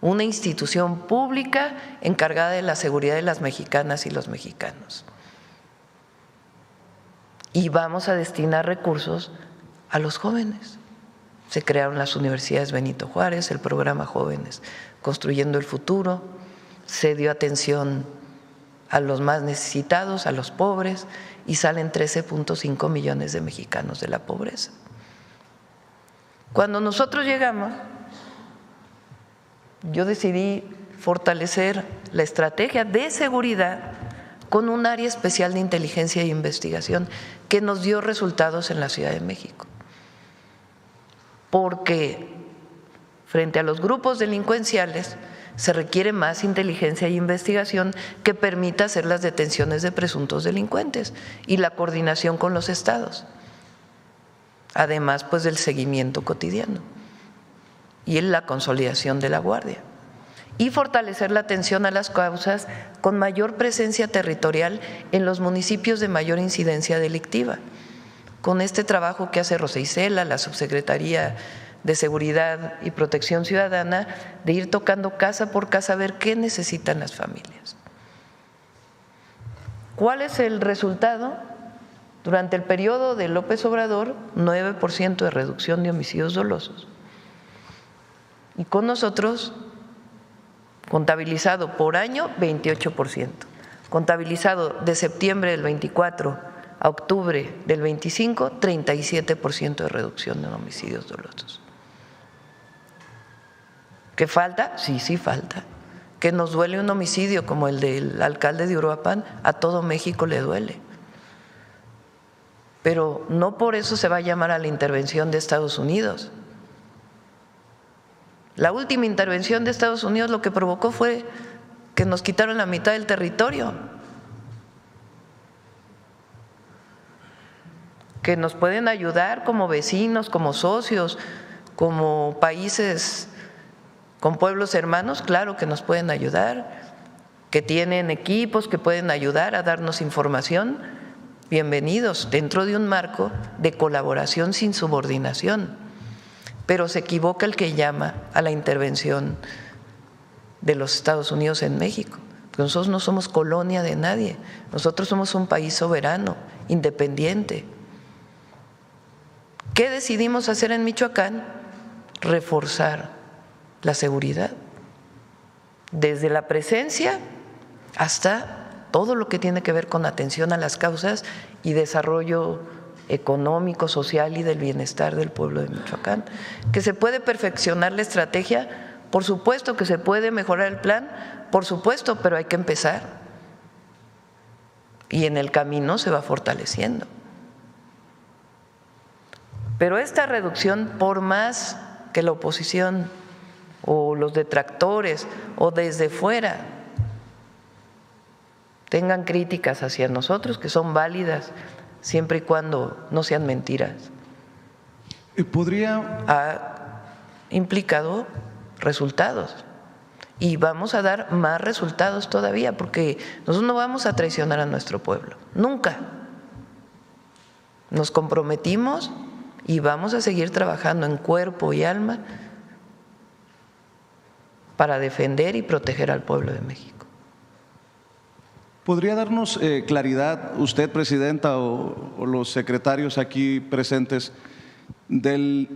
una institución pública encargada de la seguridad de las mexicanas y los mexicanos. Y vamos a destinar recursos a los jóvenes. Se crearon las universidades Benito Juárez, el programa Jóvenes Construyendo el Futuro, se dio atención a los más necesitados, a los pobres, y salen 13.5 millones de mexicanos de la pobreza. Cuando nosotros llegamos, yo decidí fortalecer la estrategia de seguridad con un área especial de inteligencia e investigación que nos dio resultados en la Ciudad de México. Porque frente a los grupos delincuenciales se requiere más inteligencia e investigación que permita hacer las detenciones de presuntos delincuentes y la coordinación con los estados, además pues del seguimiento cotidiano y en la consolidación de la guardia, y fortalecer la atención a las causas con mayor presencia territorial en los municipios de mayor incidencia delictiva. con este trabajo que hace Rosa Isela, la Subsecretaría de Seguridad y Protección Ciudadana, de ir tocando casa por casa a ver qué necesitan las familias. ¿Cuál es el resultado? Durante el periodo de López Obrador, 9% de reducción de homicidios dolosos. Y con nosotros, contabilizado por año, 28%. Contabilizado de septiembre del 24 a octubre del 25, 37% de reducción de homicidios dolosos. ¿Qué falta? Sí, sí falta. Que nos duele un homicidio como el del alcalde de Uruapan, a todo México le duele. Pero no por eso se va a llamar a la intervención de Estados Unidos. La última intervención de Estados Unidos lo que provocó fue que nos quitaron la mitad del territorio. Que nos pueden ayudar como vecinos, como socios, como países con pueblos hermanos, claro que nos pueden ayudar, que tienen equipos que pueden ayudar a darnos información, bienvenidos, dentro de un marco de colaboración sin subordinación. Pero se equivoca el que llama a la intervención de los Estados Unidos en México, porque nosotros no somos colonia de nadie, nosotros somos un país soberano, independiente. ¿Qué decidimos hacer en Michoacán? Reforzar la seguridad, desde la presencia hasta todo lo que tiene que ver con atención a las causas y desarrollo económico, social y del bienestar del pueblo de Michoacán. ¿Que se puede perfeccionar la estrategia? Por supuesto. ¿Que se puede mejorar el plan? Por supuesto, pero hay que empezar. Y en el camino se va fortaleciendo. Pero esta reducción, por más que la oposición o los detractores o desde fuera tengan críticas hacia nosotros, que son válidas siempre y cuando no sean mentiras, ha implicado resultados y vamos a dar más resultados todavía, porque nosotros no vamos a traicionar a nuestro pueblo, nunca. Nos comprometimos y vamos a seguir trabajando en cuerpo y alma para defender y proteger al pueblo de México. ¿Podría darnos claridad usted, Presidenta, o los secretarios aquí presentes, del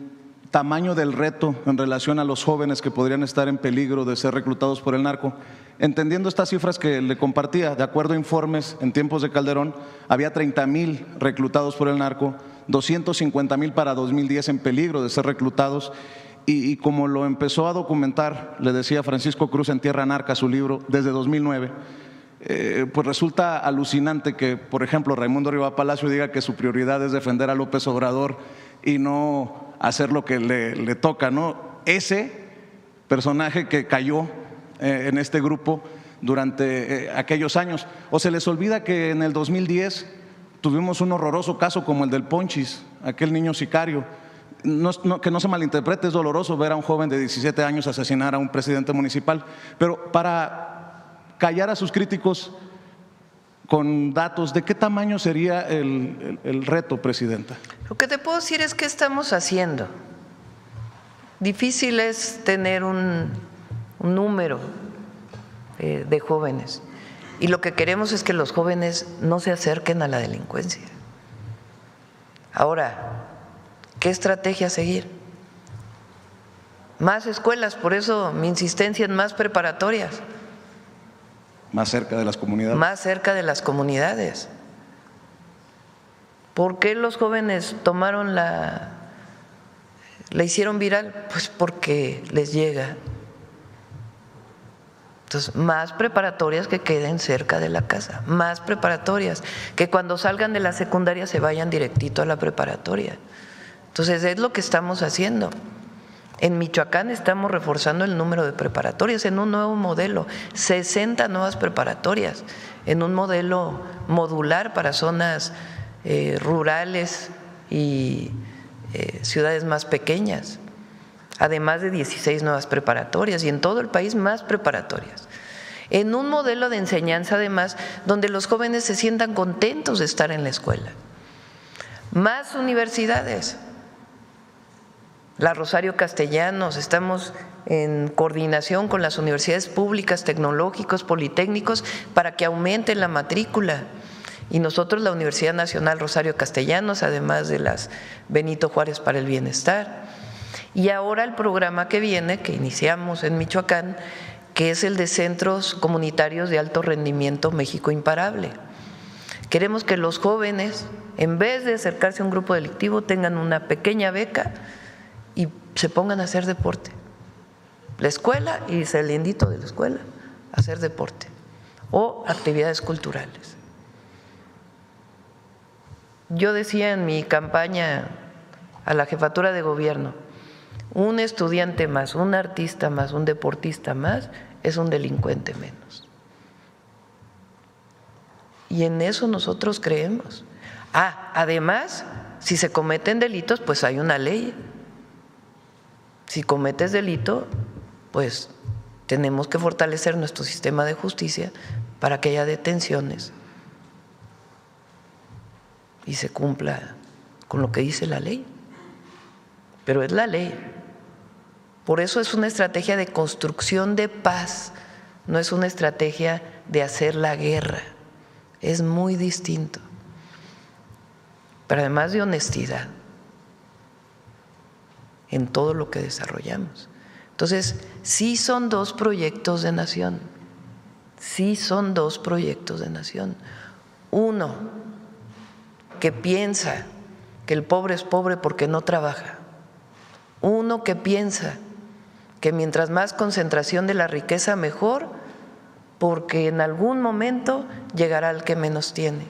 tamaño del reto en relación a los jóvenes que podrían estar en peligro de ser reclutados por el narco? Entendiendo estas cifras que le compartía, de acuerdo a informes, en tiempos de Calderón había 30,000 reclutados por el narco, 250,000 para 2010 en peligro de ser reclutados. Y como lo empezó a documentar, le decía Francisco Cruz en Tierra Narca, su libro, desde 2009, pues resulta alucinante que, por ejemplo, Raimundo Riva Palacio diga que su prioridad es defender a López Obrador y no hacer lo que le toca, ¿no? Ese personaje que cayó en este grupo durante aquellos años. O se les olvida que en el 2010 tuvimos un horroroso caso como el del Ponchis, aquel niño sicario. Que no se malinterprete, es doloroso ver a un joven de 17 años asesinar a un presidente municipal, pero para callar a sus críticos con datos, ¿de qué tamaño sería el reto, Presidenta? Lo que te puedo decir es que estamos haciendo. Difícil es tener un número de jóvenes, y lo que queremos es que los jóvenes no se acerquen a la delincuencia. Ahora, ¿qué estrategia seguir? Más escuelas, por eso mi insistencia en más preparatorias. Más cerca de las comunidades. Más cerca de las comunidades. ¿Por qué los jóvenes tomaron la hicieron viral? Pues porque les llega. Entonces, más preparatorias que queden cerca de la casa, más preparatorias, que cuando salgan de la secundaria se vayan directito a la preparatoria. Entonces, es lo que estamos haciendo. En Michoacán estamos reforzando el número de preparatorias en un nuevo modelo, 60 nuevas preparatorias, en un modelo modular para zonas rurales y ciudades más pequeñas, además de 16 nuevas preparatorias, y en todo el país más preparatorias. En un modelo de enseñanza, además, donde los jóvenes se sientan contentos de estar en la escuela. Más universidades. La Rosario Castellanos, estamos en coordinación con las universidades públicas, tecnológicos, politécnicos, para que aumenten la matrícula. Y nosotros, la Universidad Nacional Rosario Castellanos, además de las Benito Juárez para el Bienestar. Y ahora el programa que viene, que iniciamos en Michoacán, que es el de Centros Comunitarios de Alto Rendimiento México Imparable. Queremos que los jóvenes, en vez de acercarse a un grupo delictivo, tengan una pequeña beca y se pongan a hacer deporte. La escuela y saliendito de la escuela, hacer deporte o actividades culturales. Yo decía en mi campaña a la jefatura de gobierno, un estudiante más, un artista más, un deportista más, es un delincuente menos. Y en eso nosotros creemos. Además, si se cometen delitos, pues hay una ley. Si cometes delito, pues tenemos que fortalecer nuestro sistema de justicia para que haya detenciones y se cumpla con lo que dice la ley. Pero es la ley. Por eso es una estrategia de construcción de paz, no es una estrategia de hacer la guerra. Es muy distinto. Pero además de honestidad en todo lo que desarrollamos. Entonces, sí son dos proyectos de nación. Sí son dos proyectos de nación. Uno, que piensa que el pobre es pobre porque no trabaja. Uno que piensa que mientras más concentración de la riqueza mejor, porque en algún momento llegará el que menos tiene.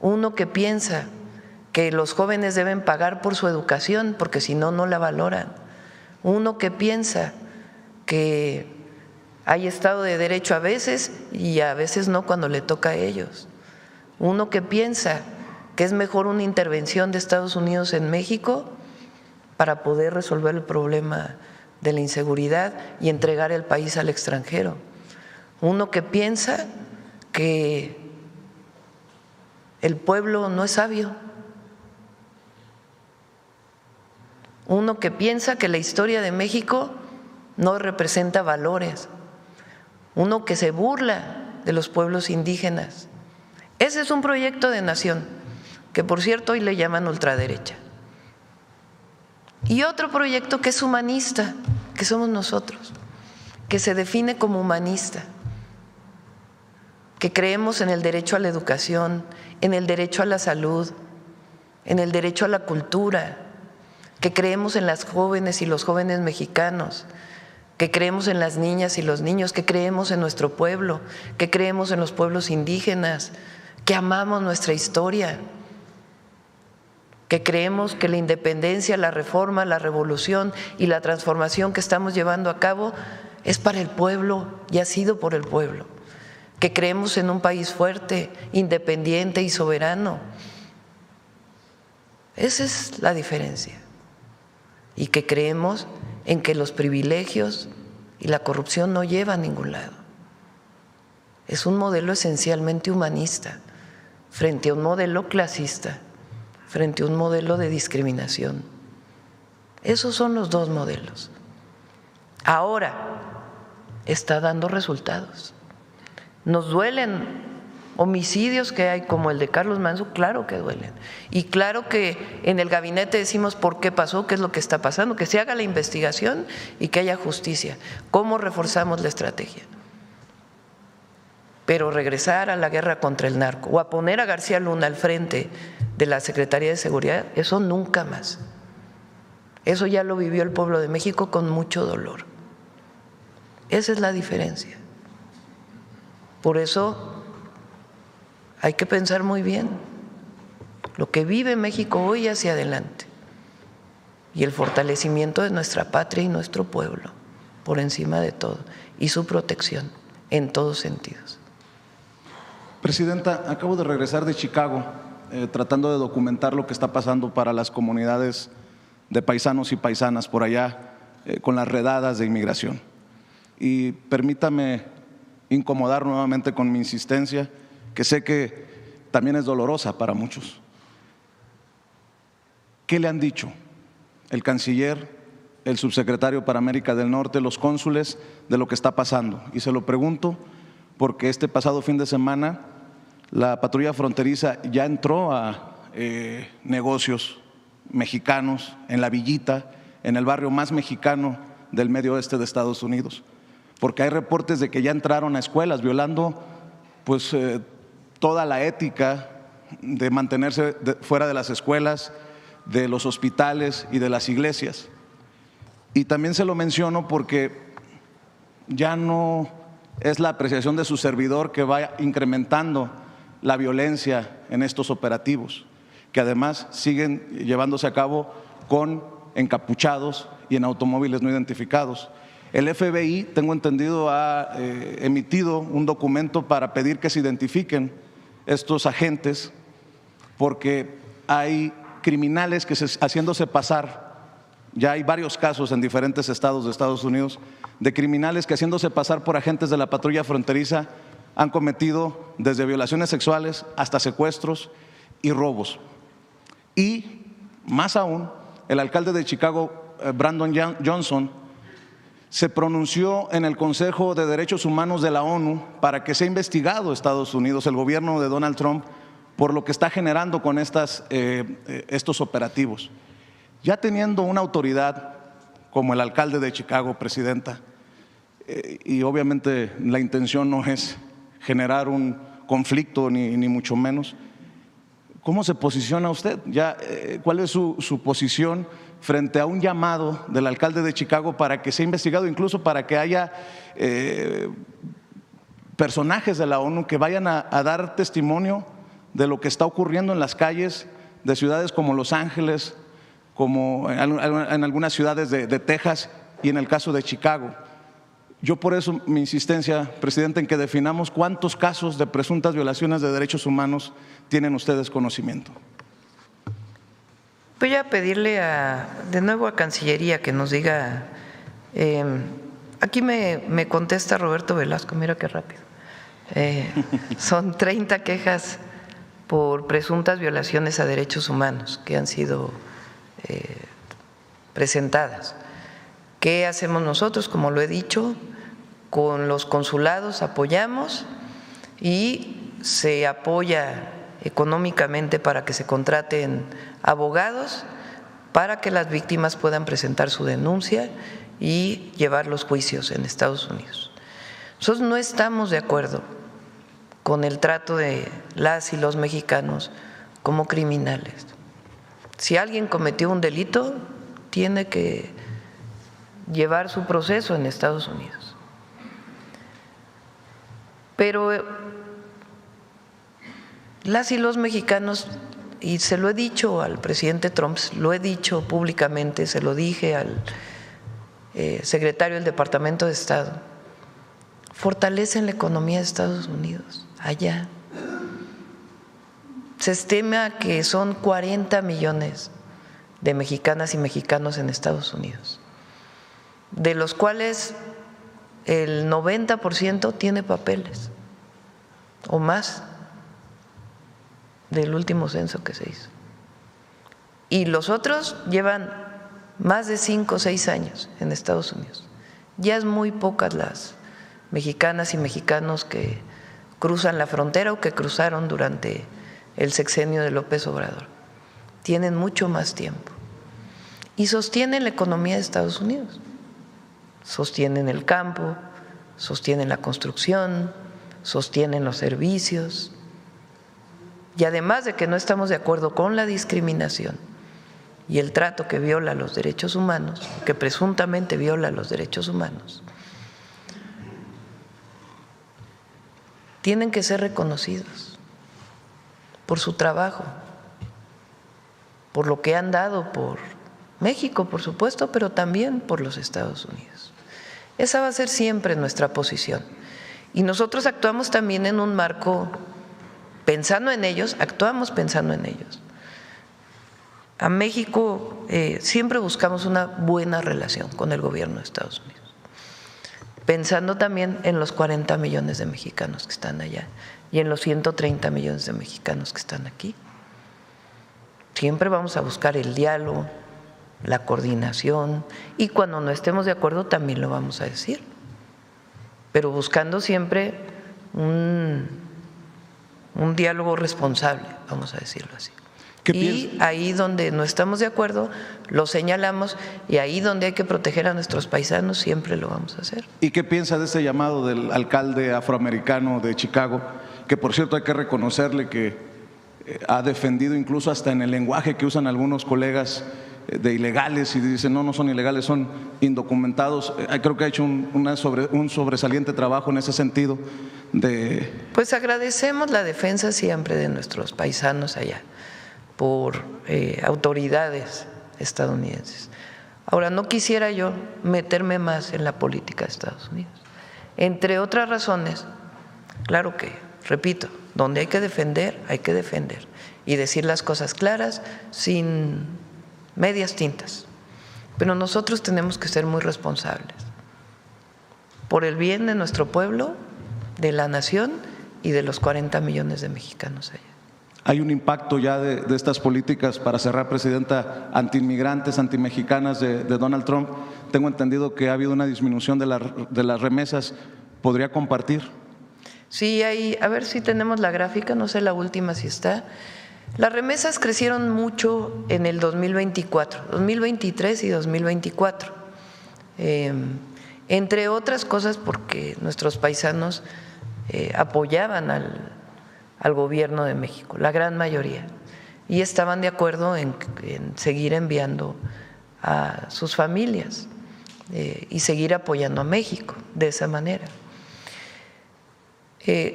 Uno que piensa que los jóvenes deben pagar por su educación porque si no, no la valoran. Uno que piensa que hay Estado de Derecho a veces y a veces no cuando le toca a ellos. Uno que piensa que es mejor una intervención de Estados Unidos en México para poder resolver el problema de la inseguridad y entregar el país al extranjero. Uno que piensa que el pueblo no es sabio. Uno que piensa que la historia de México no representa valores. Uno que se burla de los pueblos indígenas. Ese es un proyecto de nación, que por cierto hoy le llaman ultraderecha. Y otro proyecto que es humanista, que somos nosotros, que se define como humanista, que creemos en el derecho a la educación, en el derecho a la salud, en el derecho a la cultura, que creemos en las jóvenes y los jóvenes mexicanos, que creemos en las niñas y los niños, que creemos en nuestro pueblo, que creemos en los pueblos indígenas, que amamos nuestra historia, que creemos que la independencia, la reforma, la revolución y la transformación que estamos llevando a cabo es para el pueblo y ha sido por el pueblo, que creemos en un país fuerte, independiente y soberano. Esa es la diferencia. Y que creemos en que los privilegios y la corrupción no llevan a ningún lado. Es un modelo esencialmente humanista frente a un modelo clasista, frente a un modelo de discriminación. Esos son los dos modelos. Ahora está dando resultados. Nos duelen homicidios que hay como el de Carlos Manzo, claro que duelen. Y claro que en el gabinete decimos por qué pasó, qué es lo que está pasando, que se haga la investigación y que haya justicia. ¿Cómo reforzamos la estrategia? Pero regresar a la guerra contra el narco o a poner a García Luna al frente de la Secretaría de Seguridad, eso nunca más. Eso ya lo vivió el pueblo de México con mucho dolor. Esa es la diferencia. Por eso hay que pensar muy bien lo que vive México hoy hacia adelante y el fortalecimiento de nuestra patria y nuestro pueblo por encima de todo y su protección en todos sentidos. Presidenta, acabo de regresar de Chicago tratando de documentar lo que está pasando para las comunidades de paisanos y paisanas por allá con las redadas de inmigración. Y permítame incomodar nuevamente con mi insistencia, que sé que también es dolorosa para muchos. ¿Qué le han dicho el canciller, el subsecretario para América del Norte, los cónsules de lo que está pasando? Y se lo pregunto porque este pasado fin de semana la patrulla fronteriza ya entró a negocios mexicanos en La Villita, en el barrio más mexicano del medio oeste de Estados Unidos, porque hay reportes de que ya entraron a escuelas violando pues toda la ética de mantenerse fuera de las escuelas, de los hospitales y de las iglesias. Y también se lo menciono porque ya no es la apreciación de su servidor que va incrementando la violencia en estos operativos, que además siguen llevándose a cabo con encapuchados y en automóviles no identificados. El FBI, tengo entendido, ha emitido un documento para pedir que se identifiquen estos agentes, porque hay criminales que haciéndose pasar, ya hay varios casos en diferentes estados de Estados Unidos, de criminales que haciéndose pasar por agentes de la patrulla fronteriza han cometido desde violaciones sexuales hasta secuestros y robos. Y más aún, el alcalde de Chicago, Brandon Johnson, se pronunció en el Consejo de Derechos Humanos de la ONU para que sea investigado Estados Unidos, el gobierno de Donald Trump, por lo que está generando con estos operativos. Ya teniendo una autoridad como el alcalde de Chicago, presidenta, y obviamente la intención no es generar un conflicto ni mucho menos, ¿cómo se posiciona usted? ¿Cuál es su posición frente a un llamado del alcalde de Chicago para que sea investigado, incluso para que haya personajes de la ONU que vayan a dar testimonio de lo que está ocurriendo en las calles de ciudades como Los Ángeles, como en algunas ciudades de Texas y en el caso de Chicago? Yo por eso mi insistencia, presidente, en que definamos cuántos casos de presuntas violaciones de derechos humanos tienen ustedes conocimiento. Voy a pedirle de nuevo a Cancillería que nos diga, aquí me contesta Roberto Velasco, mira qué rápido, son 30 quejas por presuntas violaciones a derechos humanos que han sido presentadas. ¿Qué hacemos nosotros? Como lo he dicho, con los consulados apoyamos y se apoya económicamente para que se contraten abogados para que las víctimas puedan presentar su denuncia y llevar los juicios en Estados Unidos. Nosotros no estamos de acuerdo con el trato de las y los mexicanos como criminales. Si alguien cometió un delito, tiene que llevar su proceso en Estados Unidos. Pero las y los mexicanos, y se lo he dicho al presidente Trump, lo he dicho públicamente, se lo dije al secretario del Departamento de Estado, fortalecen la economía de Estados Unidos, allá. Se estima que son 40 millones de mexicanas y mexicanos en Estados Unidos, de los cuales el 90% tiene papeles o más del último censo que se hizo. Y los otros llevan más de 5 o 6 años en Estados Unidos. Ya es muy pocas las mexicanas y mexicanos que cruzan la frontera o que cruzaron durante el sexenio de López Obrador. Tienen mucho más tiempo y sostienen la economía de Estados Unidos. Sostienen el campo, sostienen la construcción, sostienen los servicios. Y además de que no estamos de acuerdo con la discriminación y el trato que viola los derechos humanos, que presuntamente viola los derechos humanos, tienen que ser reconocidos por su trabajo, por lo que han dado por México, por supuesto, pero también por los Estados Unidos. Esa va a ser siempre nuestra posición. Y nosotros actuamos también en un marco pensando en ellos, actuamos pensando en ellos. A México siempre buscamos una buena relación con el gobierno de Estados Unidos, pensando también en los 40 millones de mexicanos que están allá y en los 130 millones de mexicanos que están aquí. siempre vamos a buscar el diálogo, la coordinación, y cuando no estemos de acuerdo también lo vamos a decir, pero buscando siempre un diálogo responsable, vamos a decirlo así. Y ahí donde no estamos de acuerdo, lo señalamos, y ahí donde hay que proteger a nuestros paisanos, siempre lo vamos a hacer. ¿Y qué piensa de ese llamado del alcalde afroamericano de Chicago, que por cierto hay que reconocerle que ha defendido incluso hasta en el lenguaje que usan algunos colegas de ilegales, y dicen no son ilegales, son indocumentados? Creo que ha hecho un sobresaliente trabajo en ese sentido. Pues agradecemos la defensa siempre de nuestros paisanos allá por autoridades estadounidenses. Ahora, no quisiera yo meterme más en la política de Estados Unidos. Entre otras razones, claro que, repito, donde hay que defender y decir las cosas claras, sin medias tintas. Pero nosotros tenemos que ser muy responsables por el bien de nuestro pueblo, de la nación y de los 40 millones de mexicanos allá. ¿Hay un impacto ya de estas políticas, para cerrar, Presidenta, antiinmigrantes, antimexicanas de Donald Trump? Tengo entendido que ha habido una disminución de las remesas. ¿Podría compartir? Sí, a ver si tenemos la gráfica, no sé la última si está. Las remesas crecieron mucho en el 2024, 2023 y 2024, entre otras cosas porque nuestros paisanos apoyaban al gobierno de México, la gran mayoría, y estaban de acuerdo en seguir enviando a sus familias y seguir apoyando a México de esa manera.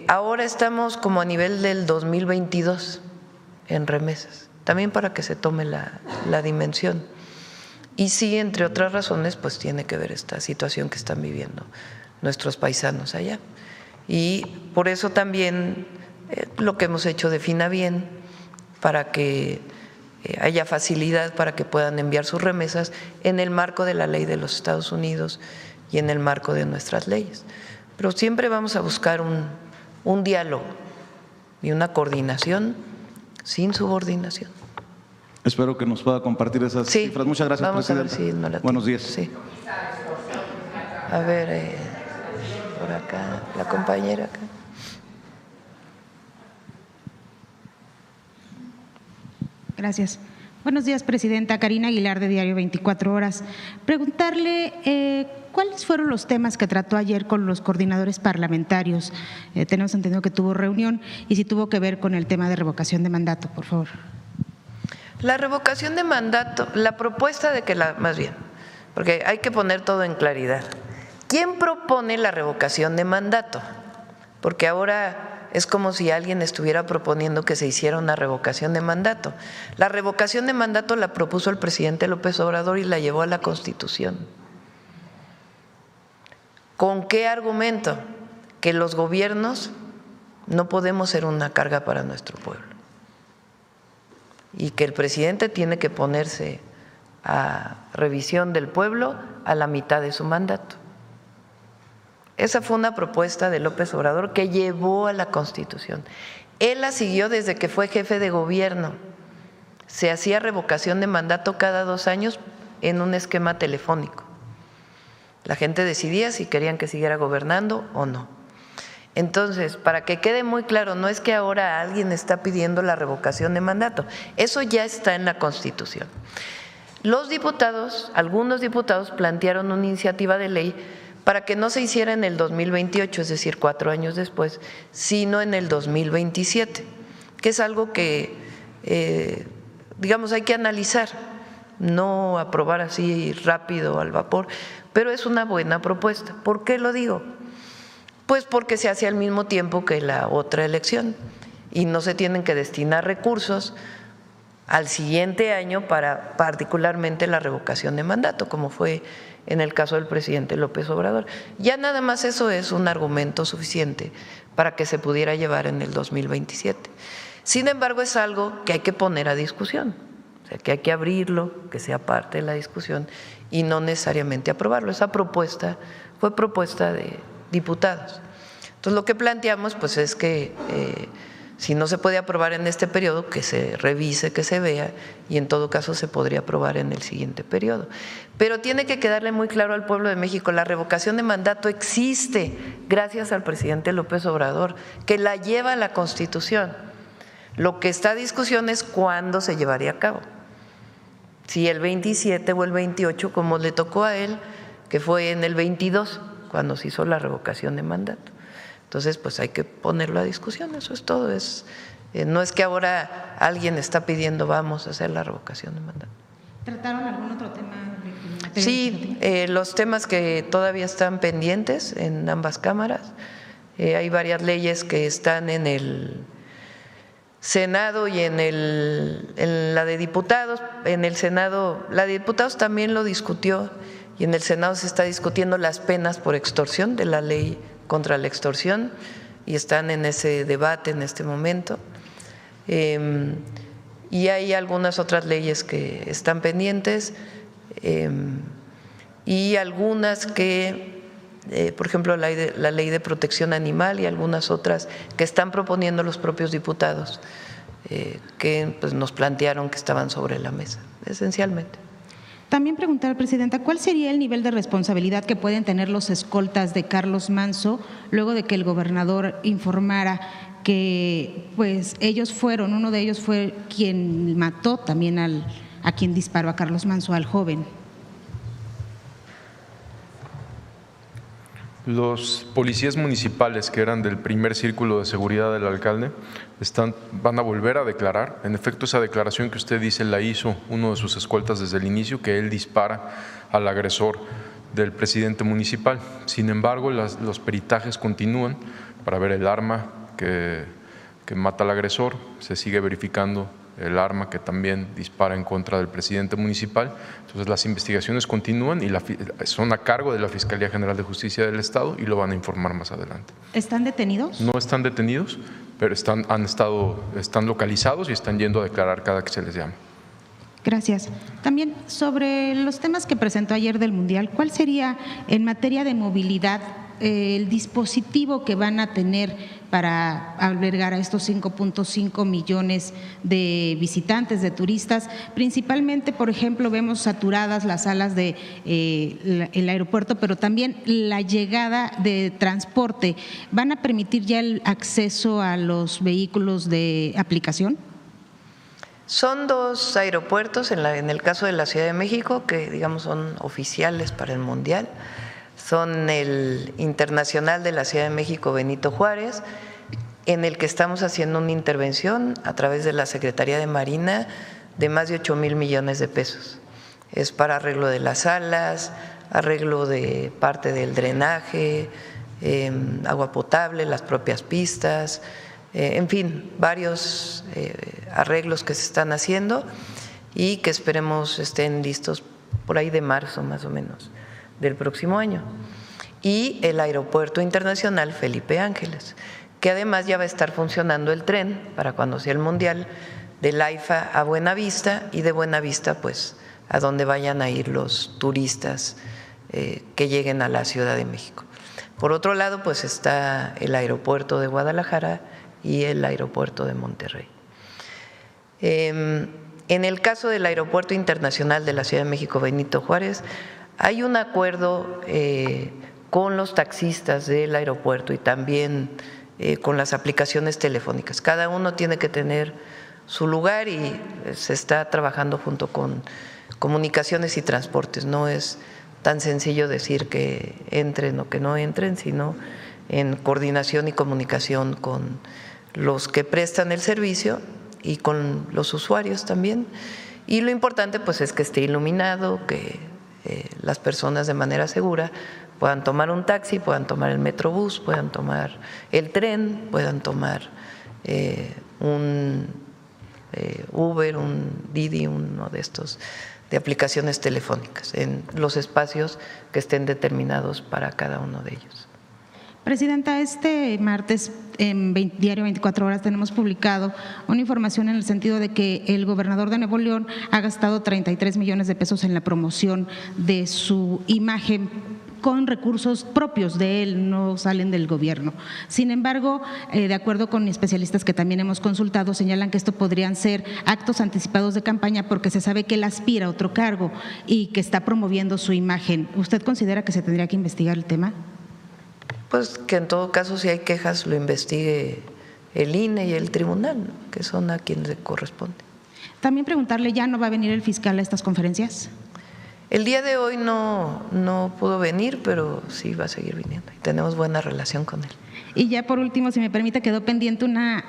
Ahora estamos como a nivel del 2022 en remesas, también para que se tome la dimensión. Y sí, entre otras razones, pues tiene que ver esta situación que están viviendo nuestros paisanos allá. Y por eso también lo que hemos hecho de Finabién, para que haya facilidad para que puedan enviar sus remesas en el marco de la ley de los Estados Unidos y en el marco de nuestras leyes. Pero siempre vamos a buscar un diálogo y una coordinación sin subordinación. Espero que nos pueda compartir esas cifras. Muchas gracias, vamos Presidenta. A ver si no la Buenos días. Sí. A ver, por acá, la compañera acá. Gracias. Buenos días, Presidenta. Karina Aguilar, de Diario 24 Horas. Preguntarle cuáles fueron los temas que trató ayer con los coordinadores parlamentarios. Tenemos entendido que tuvo reunión, y si tuvo que ver con el tema de revocación de mandato, por favor. La revocación de mandato, la propuesta de que más bien, porque hay que poner todo en claridad. ¿Quién propone la revocación de mandato? Porque ahora es como si alguien estuviera proponiendo que se hiciera una revocación de mandato. La revocación de mandato la propuso el presidente López Obrador y la llevó a la Constitución. ¿Con qué argumento? Que los gobiernos no podemos ser una carga para nuestro pueblo y que el presidente tiene que ponerse a revisión del pueblo a la mitad de su mandato. Esa fue una propuesta de López Obrador que llevó a la Constitución. Él la siguió desde que fue jefe de gobierno. Se hacía revocación de mandato cada 2 años en un esquema telefónico. La gente decidía si querían que siguiera gobernando o no. Entonces, para que quede muy claro, no es que ahora alguien está pidiendo la revocación de mandato, eso ya está en la Constitución. Los diputados, algunos diputados plantearon una iniciativa de ley para que no se hiciera en el 2028, es decir, 4 años después, sino en el 2027, que es algo que, digamos, hay que analizar, no aprobar así rápido al vapor, pero es una buena propuesta. ¿Por qué lo digo? Pues porque se hace al mismo tiempo que la otra elección y no se tienen que destinar recursos al siguiente año para particularmente la revocación de mandato, como fue en el caso del presidente López Obrador. Ya nada más eso es un argumento suficiente para que se pudiera llevar en el 2027. Sin embargo, es algo que hay que poner a discusión, o sea, que hay que abrirlo, que sea parte de la discusión y no necesariamente aprobarlo. Esa propuesta fue propuesta de diputados. Entonces, lo que planteamos pues es que Si no se puede aprobar en este periodo, que se revise, que se vea, y en todo caso se podría aprobar en el siguiente periodo. Pero tiene que quedarle muy claro al pueblo de México, la revocación de mandato existe gracias al presidente López Obrador, que la lleva a la Constitución. Lo que está a discusión es cuándo se llevaría a cabo. Si el 27 o el 28, como le tocó a él, que fue en el 22, cuando se hizo la revocación de mandato. Entonces, pues hay que ponerlo a discusión, eso es todo. No es que ahora alguien está pidiendo vamos a hacer la revocación de mandato. ¿Trataron algún otro tema? Sí, los temas que todavía están pendientes en ambas cámaras. Hay varias leyes que están en el Senado y en la de diputados. En el Senado, la de diputados también lo discutió, y en el Senado se está discutiendo las penas por extorsión de la ley contra la extorsión, y están en ese debate en este momento. Y hay algunas otras leyes que están pendientes, y algunas que, por ejemplo, la ley de protección animal y algunas otras que están proponiendo los propios diputados, que pues nos plantearon que estaban sobre la mesa, esencialmente. También preguntar, Presidenta, ¿cuál sería el nivel de responsabilidad que pueden tener los escoltas de Carlos Manzo luego de que el gobernador informara que pues uno de ellos fue quien mató también a quien disparó a Carlos Manzo, al joven? Los policías municipales que eran del primer círculo de seguridad del alcalde van a volver a declarar. En efecto, esa declaración que usted dice la hizo uno de sus escoltas desde el inicio, que él dispara al agresor del presidente municipal. Sin embargo, los peritajes continúan para ver el arma que mata al agresor. Se sigue verificando el arma que también dispara en contra del presidente municipal. Entonces las investigaciones continúan y son a cargo de la Fiscalía General de Justicia del Estado y lo van a informar más adelante. ¿Están detenidos? No están detenidos, pero están localizados y están yendo a declarar cada que se les llama. Gracias. También sobre los temas que presentó ayer del Mundial, ¿cuál sería en materia de movilidad el dispositivo que van a tener para albergar a estos 5.5 millones de visitantes, de turistas? Principalmente, por ejemplo, vemos saturadas las salas del aeropuerto, pero también la llegada de transporte. ¿Van a permitir ya el acceso a los vehículos de aplicación? Son dos aeropuertos, en el caso de la Ciudad de México, que digamos son oficiales para el Mundial. Son el Internacional de la Ciudad de México Benito Juárez, en el que estamos haciendo una intervención a través de la Secretaría de Marina de más de 8,000 millones de pesos. Es para arreglo de las salas, arreglo de parte del drenaje, agua potable, las propias pistas, en fin, varios arreglos que se están haciendo y que esperemos estén listos por ahí de marzo más o menos del próximo año. Y el Aeropuerto Internacional Felipe Ángeles, que además ya va a estar funcionando el tren para cuando sea el Mundial, del AIFA a Buenavista y de Buenavista pues a donde vayan a ir los turistas que lleguen a la Ciudad de México. Por otro lado pues está el aeropuerto de Guadalajara y el aeropuerto de Monterrey. En el caso del Aeropuerto Internacional de la Ciudad de México Benito Juárez, hay un acuerdo con los taxistas del aeropuerto y también con las aplicaciones telefónicas. Cada uno tiene que tener su lugar y se está trabajando junto con Comunicaciones y Transportes. No es tan sencillo decir que entren o que no entren, sino en coordinación y comunicación con los que prestan el servicio y con los usuarios también. Y lo importante pues es que esté iluminado, que las personas de manera segura puedan tomar un taxi, puedan tomar el metrobús, puedan tomar el tren, puedan tomar un Uber, un Didi, uno de estos de aplicaciones telefónicas en los espacios que estén determinados para cada uno de ellos. Presidenta, este martes en Diario 24 Horas tenemos publicado una información en el sentido de que el gobernador de Nuevo León ha gastado 33 millones de pesos en la promoción de su imagen con recursos propios de él, no salen del gobierno. Sin embargo, de acuerdo con especialistas que también hemos consultado, señalan que esto podrían ser actos anticipados de campaña porque se sabe que él aspira a otro cargo y que está promoviendo su imagen. ¿Usted considera que se tendría que investigar el tema? Pues que en todo caso, si hay quejas, lo investigue el INE y el tribunal, ¿no?, que son a quienes le corresponde. También preguntarle, ¿ya no va a venir el fiscal a estas conferencias? El día de hoy no pudo venir, pero sí va a seguir viniendo y tenemos buena relación con él. Y ya por último, si me permite, quedó pendiente una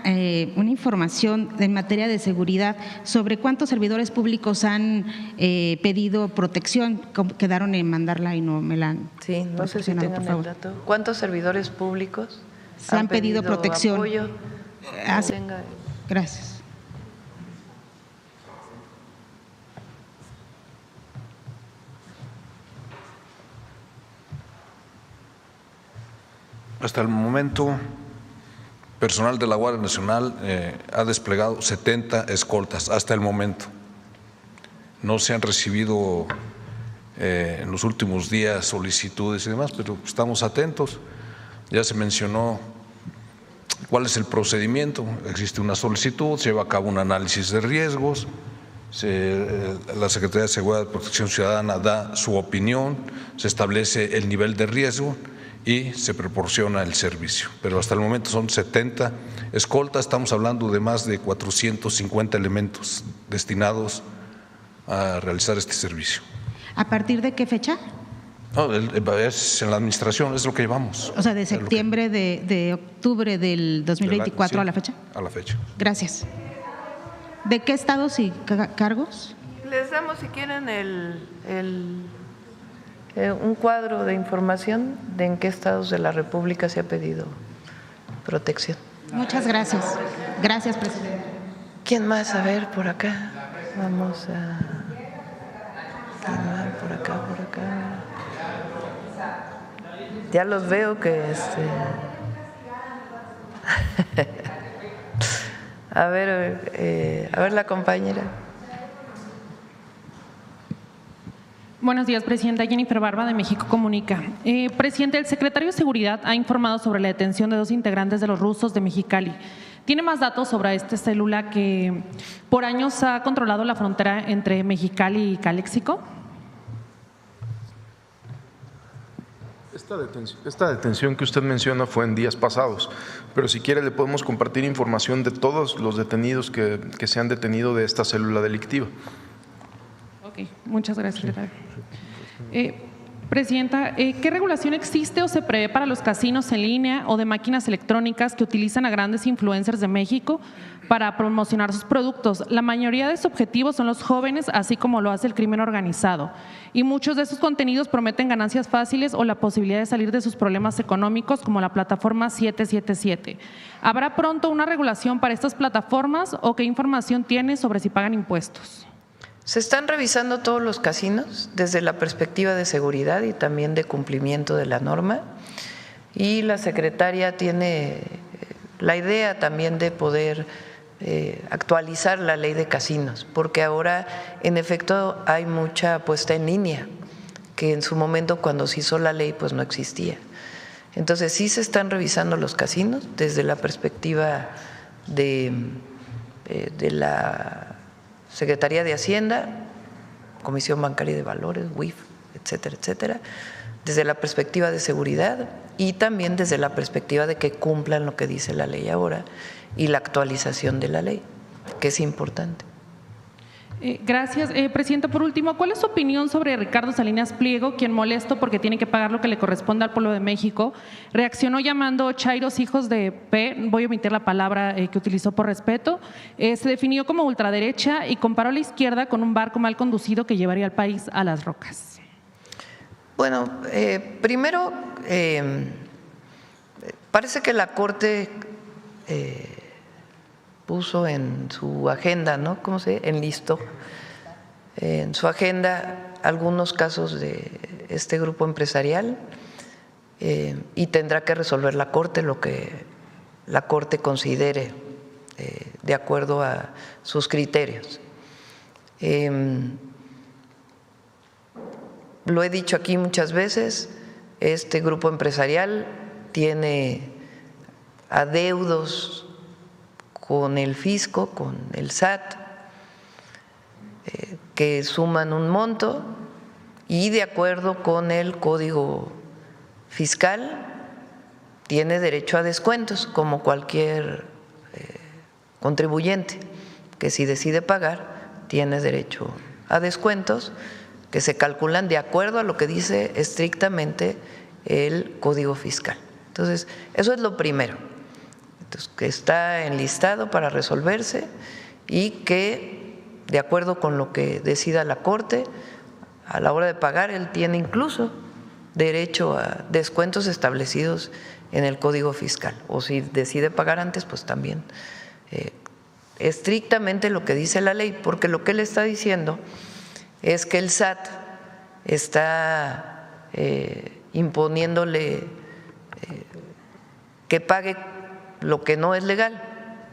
información en materia de seguridad sobre cuántos servidores públicos han pedido protección. Quedaron en mandarla y no me la han Sí, no sé si tengan el dato. ¿Cuántos servidores públicos han pedido protección? Apoyo? Gracias. Hasta el momento, personal de la Guardia Nacional ha desplegado 70 escoltas, hasta el momento. No se han recibido en los últimos días solicitudes y demás, pero estamos atentos. Ya se mencionó cuál es el procedimiento. Existe una solicitud, se lleva a cabo un análisis de riesgos, la Secretaría de Seguridad y Protección Ciudadana da su opinión, se establece el nivel de riesgo y se proporciona el servicio. Pero hasta el momento son 70 escoltas, estamos hablando de más de 450 elementos destinados a realizar este servicio. ¿A partir de qué fecha? No, es en la administración, es lo que llevamos. O sea, de septiembre, de octubre del 2024 sí, a la fecha. A la fecha. Gracias. ¿De qué estados y cargos? Les damos, si quieren, un cuadro de información de en qué estados de la República se ha pedido protección. Muchas gracias. Gracias, presidente. ¿Quién más? A ver, por acá. Vamos a… por acá. Ya los veo que… A ver la compañera. Buenos días, Presidenta. Jennifer Barba, de México Comunica. Presidente, el secretario de Seguridad ha informado sobre la detención de 2 integrantes de los rusos de Mexicali. ¿Tiene más datos sobre esta célula que por años ha controlado la frontera entre Mexicali y Caléxico? Esta detención que usted menciona fue en días pasados, pero si quiere le podemos compartir información de todos los detenidos que se han detenido de esta célula delictiva. Ok, muchas gracias, secretario. Presidenta, ¿qué regulación existe o se prevé para los casinos en línea o de máquinas electrónicas que utilizan a grandes influencers de México para promocionar sus productos? La mayoría de sus objetivos son los jóvenes, así como lo hace el crimen organizado. Y muchos de esos contenidos prometen ganancias fáciles o la posibilidad de salir de sus problemas económicos, como la plataforma 777. ¿Habrá pronto una regulación para estas plataformas o qué información tiene sobre si pagan impuestos? Se están revisando todos los casinos desde la perspectiva de seguridad y también de cumplimiento de la norma, y la secretaria tiene la idea también de poder actualizar la ley de casinos, porque ahora en efecto hay mucha apuesta en línea que en su momento cuando se hizo la ley pues no existía. Entonces sí se están revisando los casinos desde la perspectiva de la Secretaría de Hacienda, Comisión Bancaria de Valores, WIF, etcétera, etcétera, desde la perspectiva de seguridad y también desde la perspectiva de que cumplan lo que dice la ley ahora y la actualización de la ley, que es importante. Gracias. Presidenta, por último, ¿cuál es su opinión sobre Ricardo Salinas Pliego, quien, molesto porque tiene que pagar lo que le corresponde al pueblo de México, reaccionó llamando chairos hijos de P, voy a omitir la palabra que utilizó por respeto, se definió como ultraderecha y comparó a la izquierda con un barco mal conducido que llevaría al país a las rocas? Bueno, primero, parece que la Corte puso en su agenda, ¿no? ¿Cómo se enlistó? En su agenda algunos casos de este grupo empresarial y tendrá que resolver la Corte lo que la Corte considere de acuerdo a sus criterios. Lo he dicho aquí muchas veces, este grupo empresarial tiene adeudos con el fisco, con el SAT, que suman un monto y de acuerdo con el Código Fiscal tiene derecho a descuentos como cualquier contribuyente que si decide pagar tiene derecho a descuentos que se calculan de acuerdo a lo que dice estrictamente el Código Fiscal. Entonces, eso es lo primero. Entonces, que está enlistado para resolverse y que, de acuerdo con lo que decida la Corte, a la hora de pagar, él tiene incluso derecho a descuentos establecidos en el Código Fiscal. O si decide pagar antes, pues también estrictamente lo que dice la ley, porque lo que él está diciendo es que el SAT está imponiéndole que pague lo que no es legal,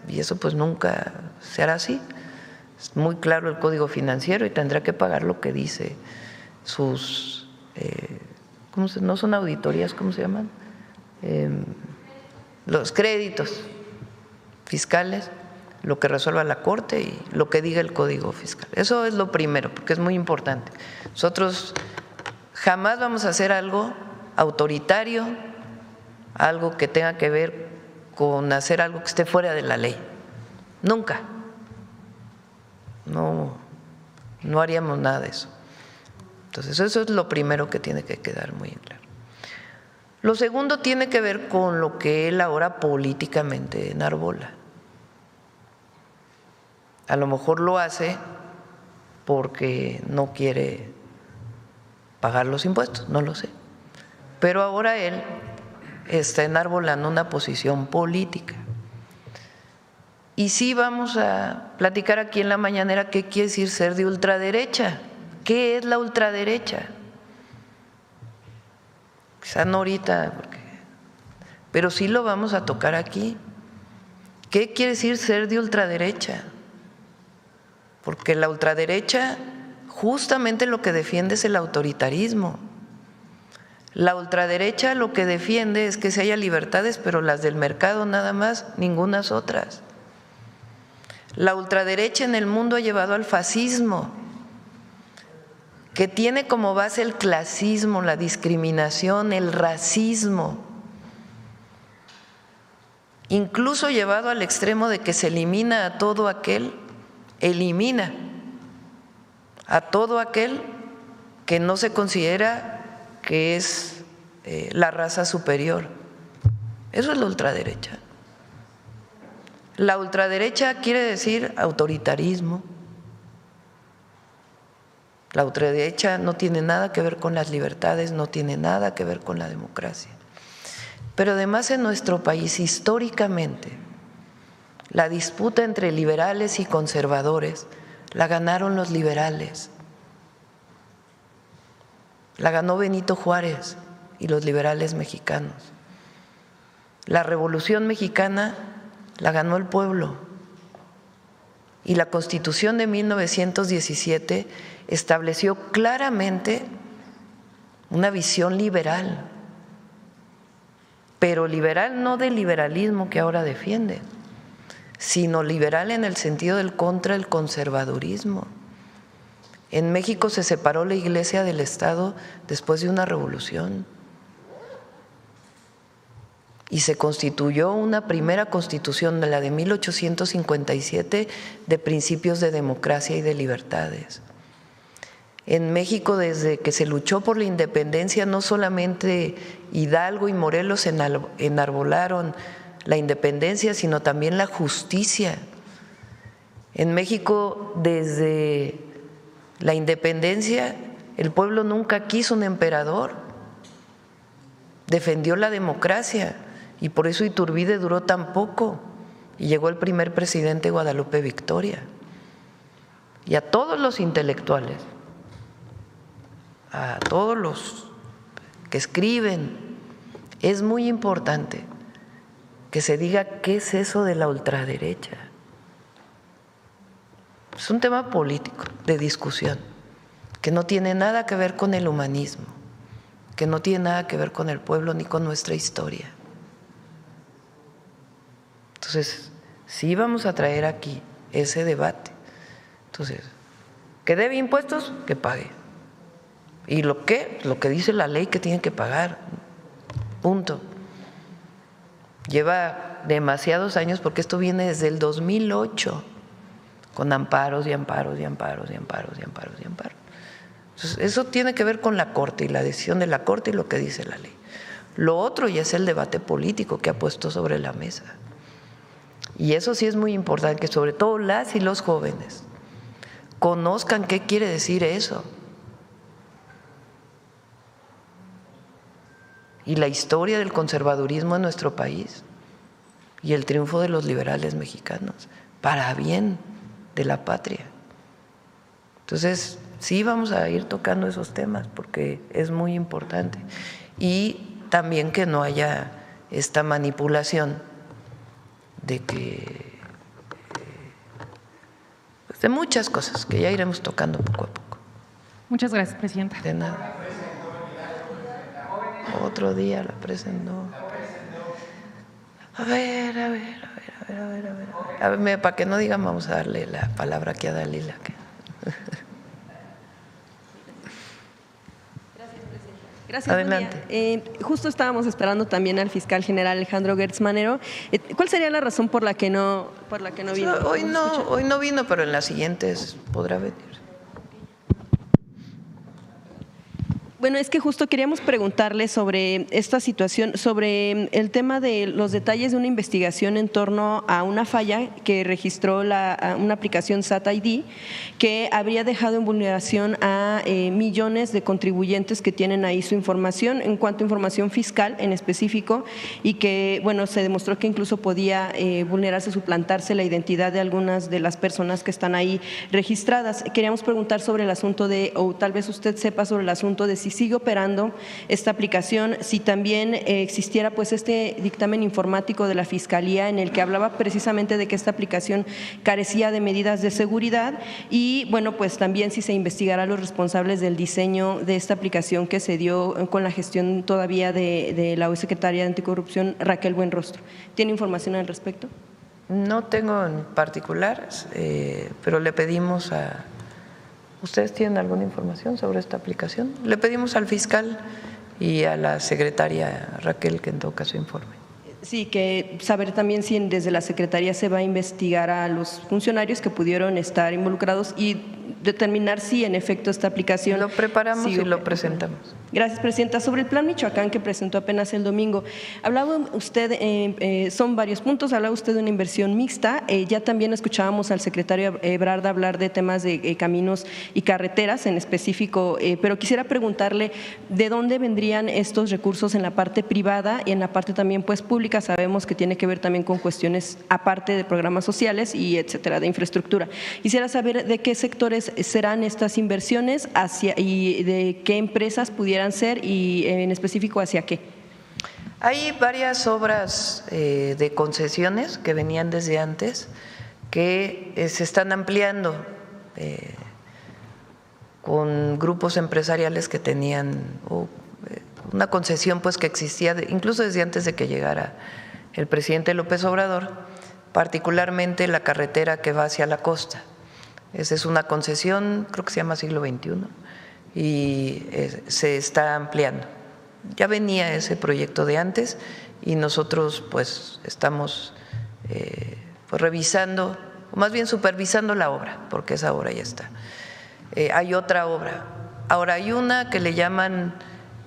y eso pues nunca se hará así. Es muy claro el Código Financiero y tendrá que pagar lo que dice sus, no son auditorías, ¿cómo se llaman? Los créditos fiscales, lo que resuelva la Corte y lo que diga el Código Fiscal. Eso es lo primero, porque es muy importante. Nosotros jamás vamos a hacer algo autoritario, algo que tenga que ver con hacer algo que esté fuera de la ley. Nunca. No haríamos nada de eso. Entonces, eso es lo primero que tiene que quedar muy claro. Lo segundo tiene que ver con lo que él ahora políticamente enarbola. A lo mejor lo hace porque no quiere pagar los impuestos, no lo sé. Pero ahora él está enarbolando una posición política. Y sí vamos a platicar aquí en la mañanera qué quiere decir ser de ultraderecha. ¿Qué es la ultraderecha? Quizá no ahorita, pero sí lo vamos a tocar aquí. ¿Qué quiere decir ser de ultraderecha? Porque la ultraderecha justamente lo que defiende es el autoritarismo. La ultraderecha lo que defiende es que se haya libertades, pero las del mercado nada más, ningunas otras. La ultraderecha en el mundo ha llevado al fascismo, que tiene como base el clasismo, la discriminación, el racismo, incluso llevado al extremo de que se elimina a todo aquel que no se considera que es la raza superior. Eso es la ultraderecha. La ultraderecha quiere decir autoritarismo. La ultraderecha no tiene nada que ver con las libertades, no tiene nada que ver con la democracia. Pero además en nuestro país, históricamente, la disputa entre liberales y conservadores la ganaron los liberales. La ganó Benito Juárez y los liberales mexicanos. La Revolución Mexicana la ganó el pueblo. Y la Constitución de 1917 estableció claramente una visión liberal, pero liberal no del liberalismo que ahora defiende, sino liberal en el sentido del contra el conservadurismo. En México se separó la Iglesia del Estado después de una revolución y se constituyó una primera constitución, la de 1857, de principios de democracia y de libertades. En México, desde que se luchó por la independencia, no solamente Hidalgo y Morelos enarbolaron la independencia, sino también la justicia. En México, desde la independencia, el pueblo nunca quiso un emperador, defendió la democracia y por eso Iturbide duró tan poco y llegó el primer presidente Guadalupe Victoria. Y a todos los intelectuales, a todos los que escriben, es muy importante que se diga qué es eso de la ultraderecha. Es un tema político, de discusión, que no tiene nada que ver con el humanismo, que no tiene nada que ver con el pueblo ni con nuestra historia. Entonces, sí vamos a traer aquí ese debate. Entonces, que debe impuestos, que pague. Y lo que dice la ley que tiene que pagar. Punto. Lleva demasiados años porque esto viene desde el 2008 con amparos y amparos y amparos y amparos y amparos y amparos. Entonces, eso tiene que ver con la Corte y la decisión de la Corte y lo que dice la ley. Lo otro ya es el debate político que ha puesto sobre la mesa. Y eso sí es muy importante, que sobre todo las y los jóvenes conozcan qué quiere decir eso. Y la historia del conservadurismo en nuestro país y el triunfo de los liberales mexicanos para bien de la patria. Entonces, sí vamos a ir tocando esos temas porque es muy importante. Y también que no haya esta manipulación de que de muchas cosas que ya iremos tocando poco a poco. Muchas gracias, presidenta. De nada. Otro día la presentó. A ver. Para que no digan, vamos a darle la palabra aquí a Dalila. Gracias. Adelante. Justo estábamos esperando también al fiscal general Alejandro Gertz Manero. ¿Cuál sería la razón por la que no vino? Hoy no vino, pero en las siguientes podrá venir. Bueno, es que justo queríamos preguntarle sobre esta situación, sobre el tema de los detalles de una investigación en torno a una falla que registró una aplicación SAT-ID que habría dejado en vulneración a millones de contribuyentes que tienen ahí su información, en cuanto a información fiscal en específico, y que, bueno, se demostró que incluso podía vulnerarse, suplantarse la identidad de algunas de las personas que están ahí registradas. Queríamos preguntar sobre el asunto o tal vez usted sepa sobre el asunto de si sigue operando esta aplicación, si también existiera pues este dictamen informático de la Fiscalía en el que hablaba precisamente de que esta aplicación carecía de medidas de seguridad, y bueno, pues también si se investigará a los responsables del diseño de esta aplicación que se dio con la gestión todavía de la hoy secretaria de Anticorrupción, Raquel Buenrostro. ¿Tiene información al respecto? No tengo en particular, pero le pedimos a… ¿Ustedes tienen alguna información sobre esta aplicación? Le pedimos al fiscal y a la secretaria Raquel que en todo caso informe. Sí, que saber también si desde la Secretaría se va a investigar a los funcionarios que pudieron estar involucrados y determinar si en efecto esta aplicación… Lo preparamos y lo presentamos. Gracias, presidenta. Sobre el Plan Michoacán que presentó apenas el domingo, hablaba usted, son varios puntos, hablaba usted de una inversión mixta, ya también escuchábamos al secretario Ebrard hablar de temas de caminos y carreteras en específico, pero quisiera preguntarle de dónde vendrían estos recursos en la parte privada y en la parte también pues pública. Sabemos que tiene que ver también con cuestiones aparte de programas sociales y etcétera, de infraestructura. Quisiera saber de qué sectores serán estas inversiones y de qué empresas pudieran ser y en específico hacia qué. Hay varias obras de concesiones que venían desde antes que se están ampliando con grupos empresariales que tenían una concesión pues que existía incluso desde antes de que llegara el presidente López Obrador, particularmente la carretera que va hacia la costa. Esa es una concesión, creo que se llama Siglo XXI, y se está ampliando. Ya venía ese proyecto de antes y nosotros pues estamos pues revisando, o más bien supervisando la obra, porque esa obra ya está. Hay otra obra. Ahora hay una que le llaman,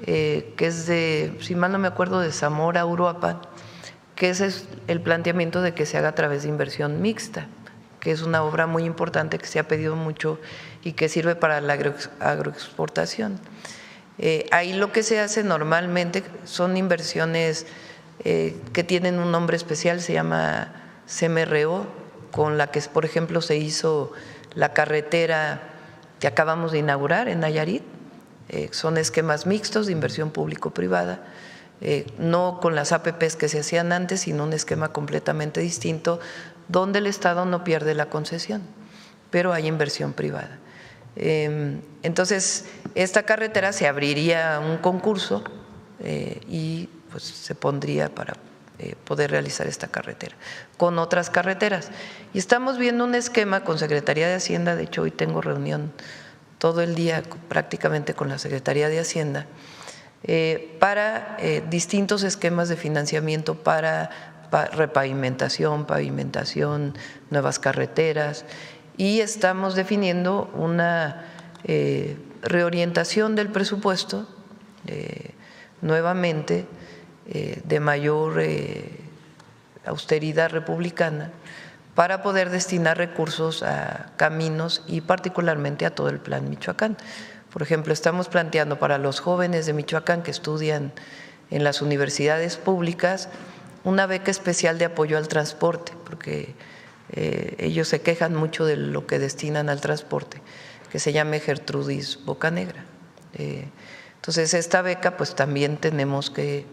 que es de, si mal no me acuerdo, de Zamora a Uruapan, que ese es el planteamiento de que se haga a través de inversión mixta, que es una obra muy importante que se ha pedido mucho y que sirve para la agroexportación. Ahí lo que se hace normalmente son inversiones que tienen un nombre especial, se llama CMRO, con la que, por ejemplo, se hizo la carretera que acabamos de inaugurar en Nayarit. Son esquemas mixtos de inversión público-privada, no con las APPs que se hacían antes, sino un esquema completamente distinto, donde el Estado no pierde la concesión, pero hay inversión privada. Entonces, esta carretera se abriría a un concurso y pues se pondría para poder realizar esta carretera con otras carreteras. Y estamos viendo un esquema con Secretaría de Hacienda, de hecho hoy tengo reunión todo el día prácticamente con la Secretaría de Hacienda, para distintos esquemas de financiamiento para repavimentación, pavimentación, nuevas carreteras, y estamos definiendo una reorientación del presupuesto nuevamente de mayor austeridad republicana para poder destinar recursos a caminos y particularmente a todo el Plan Michoacán. Por ejemplo, estamos planteando para los jóvenes de Michoacán que estudian en las universidades públicas una beca especial de apoyo al transporte, porque ellos se quejan mucho de lo que destinan al transporte, que se llama Gertrudis Bocanegra. Entonces, esta beca pues también tenemos que,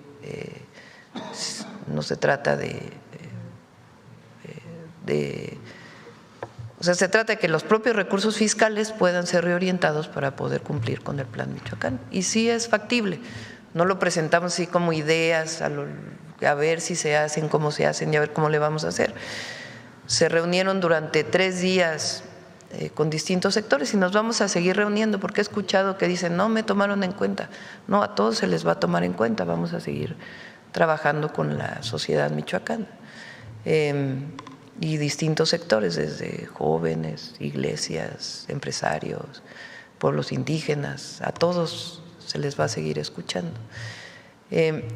no se trata o sea, se trata de que los propios recursos fiscales puedan ser reorientados para poder cumplir con el Plan Michoacán. Y sí es factible, no lo presentamos así como ideas, a ver si se hacen, cómo se hacen y a ver cómo le vamos a hacer. Se reunieron durante 3 días con distintos sectores y nos vamos a seguir reuniendo porque he escuchado que dicen no me tomaron en cuenta. No, a todos se les va a tomar en cuenta, vamos a seguir trabajando con la sociedad michoacana y distintos sectores, desde jóvenes, iglesias, empresarios, pueblos indígenas, a todos se les va a seguir escuchando.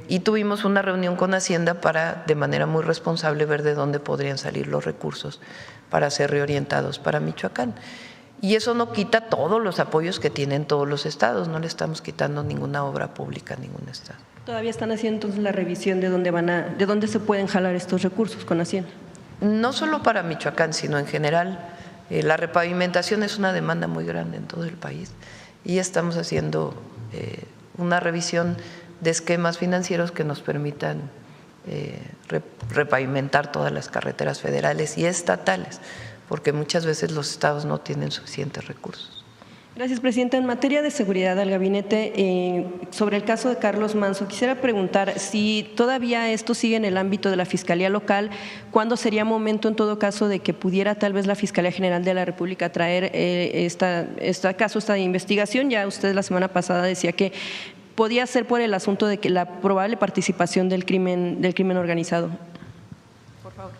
Y tuvimos una reunión con Hacienda para, de manera muy responsable, ver de dónde podrían salir los recursos para ser reorientados para Michoacán. Y eso no quita todos los apoyos que tienen todos los estados, no le estamos quitando ninguna obra pública a ningún estado. ¿Todavía están haciendo entonces la revisión de dónde se pueden jalar estos recursos con Hacienda? No solo para Michoacán, sino en general. La repavimentación es una demanda muy grande en todo el país y estamos haciendo una revisión de esquemas financieros que nos permitan repavimentar todas las carreteras federales y estatales, porque muchas veces los estados no tienen suficientes recursos. Gracias, Presidenta. En materia de seguridad al gabinete, sobre el caso de Carlos Manzo, quisiera preguntar si todavía esto sigue en el ámbito de la Fiscalía Local, ¿cuándo sería momento en todo caso de que pudiera tal vez la Fiscalía General de la República traer esta investigación? Ya usted la semana pasada decía que podía ser por el asunto de que la probable participación del crimen organizado. Por favor.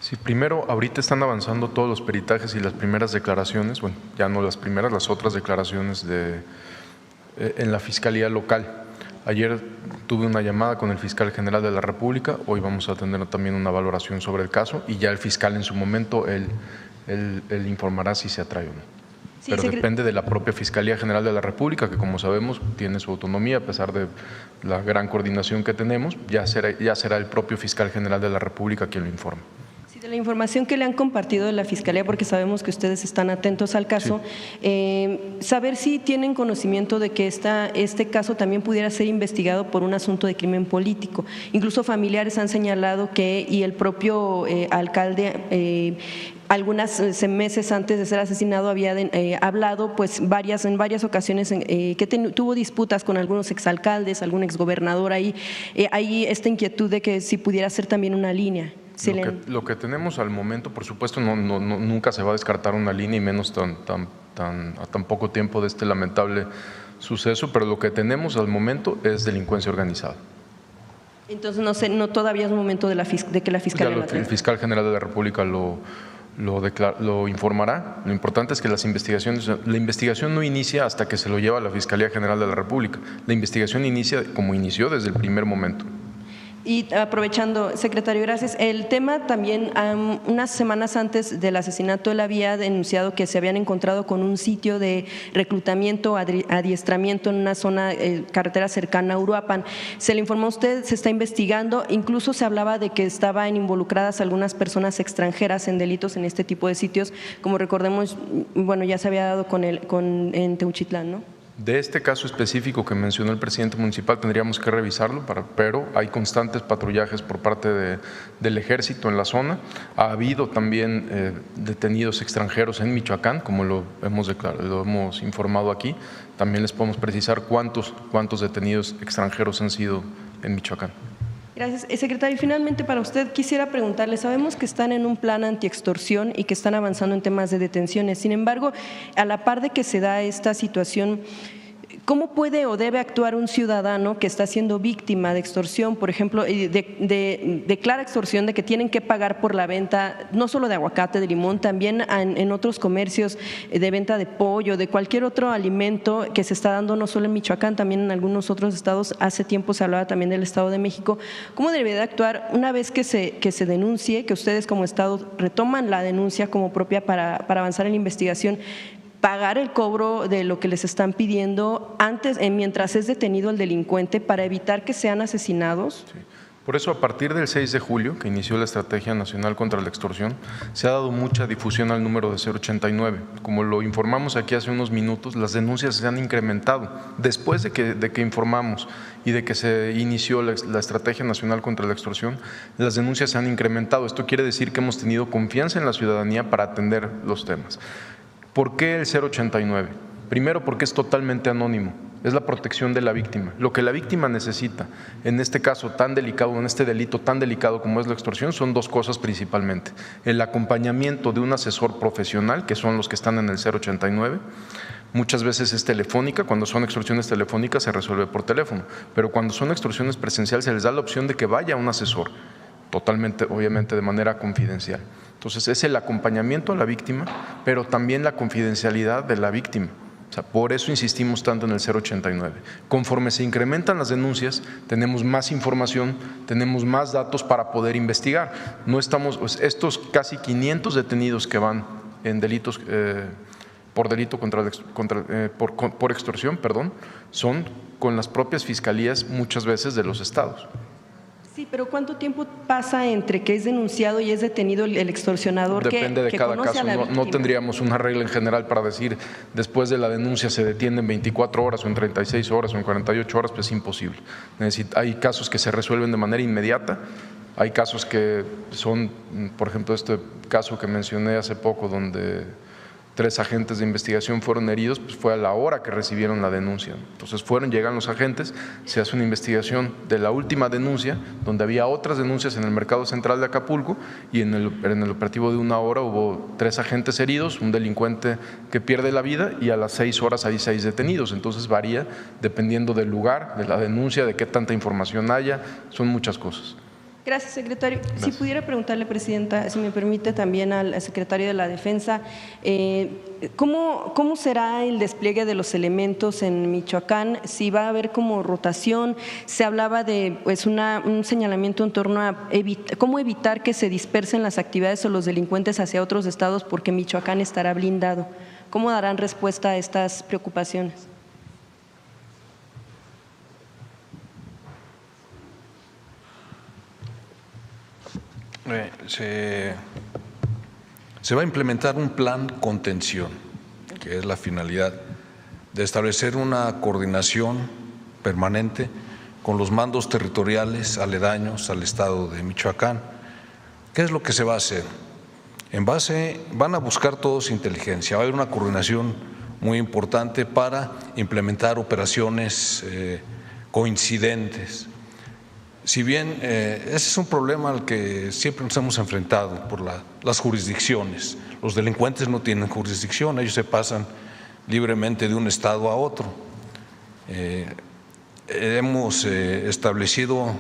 Sí, primero, ahorita están avanzando todos los peritajes y las primeras declaraciones, bueno, ya no las primeras, las otras declaraciones en la Fiscalía Local. Ayer tuve una llamada con el Fiscal General de la República, hoy vamos a tener también una valoración sobre el caso y ya el fiscal en su momento, él informará si se atrae o no. Sí, pero depende de la propia Fiscalía General de la República, que como sabemos tiene su autonomía a pesar de la gran coordinación que tenemos, ya será el propio Fiscal General de la República quien lo informe. De la información que le han compartido de la Fiscalía, porque sabemos que ustedes están atentos al caso, sí. Saber si tienen conocimiento de que este caso también pudiera ser investigado por un asunto de crimen político. Incluso familiares han señalado que, y el propio alcalde, algunos meses antes de ser asesinado había hablado pues en varias ocasiones que tuvo disputas con algunos exalcaldes, algún exgobernador ahí. Hay esta inquietud de que si pudiera ser también una línea. Lo que tenemos al momento, por supuesto, nunca se va a descartar una línea y menos a tan poco tiempo de este lamentable suceso, pero lo que tenemos al momento es delincuencia organizada. Entonces no todavía es momento de que la Fiscalía el Fiscal General de la República lo informará. Lo importante es que la investigación no inicia hasta que se lo lleva a la Fiscalía General de la República. La investigación inicia como inició desde el primer momento. Y aprovechando, secretario, gracias. El tema también, unas semanas antes del asesinato, él había denunciado que se habían encontrado con un sitio de reclutamiento, adiestramiento en una zona, carretera cercana a Uruapan. Se le informó a usted, se está investigando, incluso se hablaba de que estaban involucradas algunas personas extranjeras en delitos en este tipo de sitios, como recordemos, bueno, ya se había dado en Teuchitlán, ¿no? De este caso específico que mencionó el presidente municipal tendríamos que revisarlo, pero hay constantes patrullajes por parte del Ejército en la zona. Ha habido también detenidos extranjeros en Michoacán, como lo hemos informado aquí. También les podemos precisar cuántos detenidos extranjeros han sido en Michoacán. Gracias. Secretario, finalmente para usted quisiera preguntarle, sabemos que están en un plan antiextorsión y que están avanzando en temas de detenciones. Sin embargo, a la par de que se da esta situación, ¿cómo puede o debe actuar un ciudadano que está siendo víctima de extorsión, por ejemplo, de clara extorsión, de que tienen que pagar por la venta no solo de aguacate, de limón, también en otros comercios de venta de pollo, de cualquier otro alimento que se está dando no solo en Michoacán, también en algunos otros estados? Hace tiempo se hablaba también del Estado de México. ¿Cómo debe de actuar una vez que se denuncie, que ustedes como Estado retoman la denuncia como propia para avanzar en la investigación? Pagar el cobro de lo que les están pidiendo mientras es detenido el delincuente para evitar que sean asesinados. Sí. Por eso, a partir del 6 de julio, que inició la Estrategia Nacional contra la Extorsión, se ha dado mucha difusión al número de 089. Como lo informamos aquí hace unos minutos, las denuncias se han incrementado. Después de que informamos y de que se inició la Estrategia Nacional contra la Extorsión, las denuncias se han incrementado. Esto quiere decir que hemos tenido confianza en la ciudadanía para atender los temas. ¿Por qué el 089? Primero, porque es totalmente anónimo, es la protección de la víctima. Lo que la víctima necesita en este caso tan delicado, en este delito tan delicado como es la extorsión, son dos cosas principalmente: el acompañamiento de un asesor profesional, que son los que están en el 089. Muchas veces es telefónica, cuando son extorsiones telefónicas se resuelve por teléfono, pero cuando son extorsiones presenciales se les da la opción de que vaya un asesor, totalmente, obviamente de manera confidencial. Entonces es el acompañamiento a la víctima, pero también la confidencialidad de la víctima. O sea, por eso insistimos tanto en el 089. Conforme se incrementan las denuncias, tenemos más información, tenemos más datos para poder investigar. No estamos, pues, estos casi 500 detenidos que van en delitos por delito por extorsión, son con las propias fiscalías muchas veces de los estados. Sí, pero ¿cuánto tiempo pasa entre que es denunciado y es detenido el extorsionador? Depende de cada caso. No tendríamos una regla en general para decir después de la denuncia se detiene en 24 horas o en 36 horas o en 48 horas, pues es imposible. Hay casos que se resuelven de manera inmediata, hay casos que son, por ejemplo, este caso que mencioné hace poco donde 3 agentes de investigación fueron heridos, pues fue a la hora que recibieron la denuncia. Entonces llegan los agentes, se hace una investigación de la última denuncia, donde había otras denuncias en el mercado central de Acapulco, y en el operativo de 1 hora hubo 3 agentes heridos, un delincuente que pierde la vida, y a las 6 horas hay 6 detenidos. Entonces varía dependiendo del lugar, de la denuncia, de qué tanta información haya, son muchas cosas. Gracias, secretario. Gracias. Si pudiera preguntarle, Presidenta, si me permite, también al secretario de la Defensa, ¿cómo será el despliegue de los elementos en Michoacán? Si va a haber como rotación, se hablaba de un señalamiento en torno a cómo evitar que se dispersen las actividades o los delincuentes hacia otros estados porque Michoacán estará blindado. ¿Cómo darán respuesta a estas preocupaciones? Se va a implementar un plan contención, que es la finalidad de establecer una coordinación permanente con los mandos territoriales aledaños al estado de Michoacán. ¿Qué es lo que se va a hacer? Van a buscar todos inteligencia, va a haber una coordinación muy importante para implementar operaciones coincidentes. Si bien ese es un problema al que siempre nos hemos enfrentado por las jurisdicciones, los delincuentes no tienen jurisdicción, ellos se pasan libremente de un estado a otro. Hemos establecido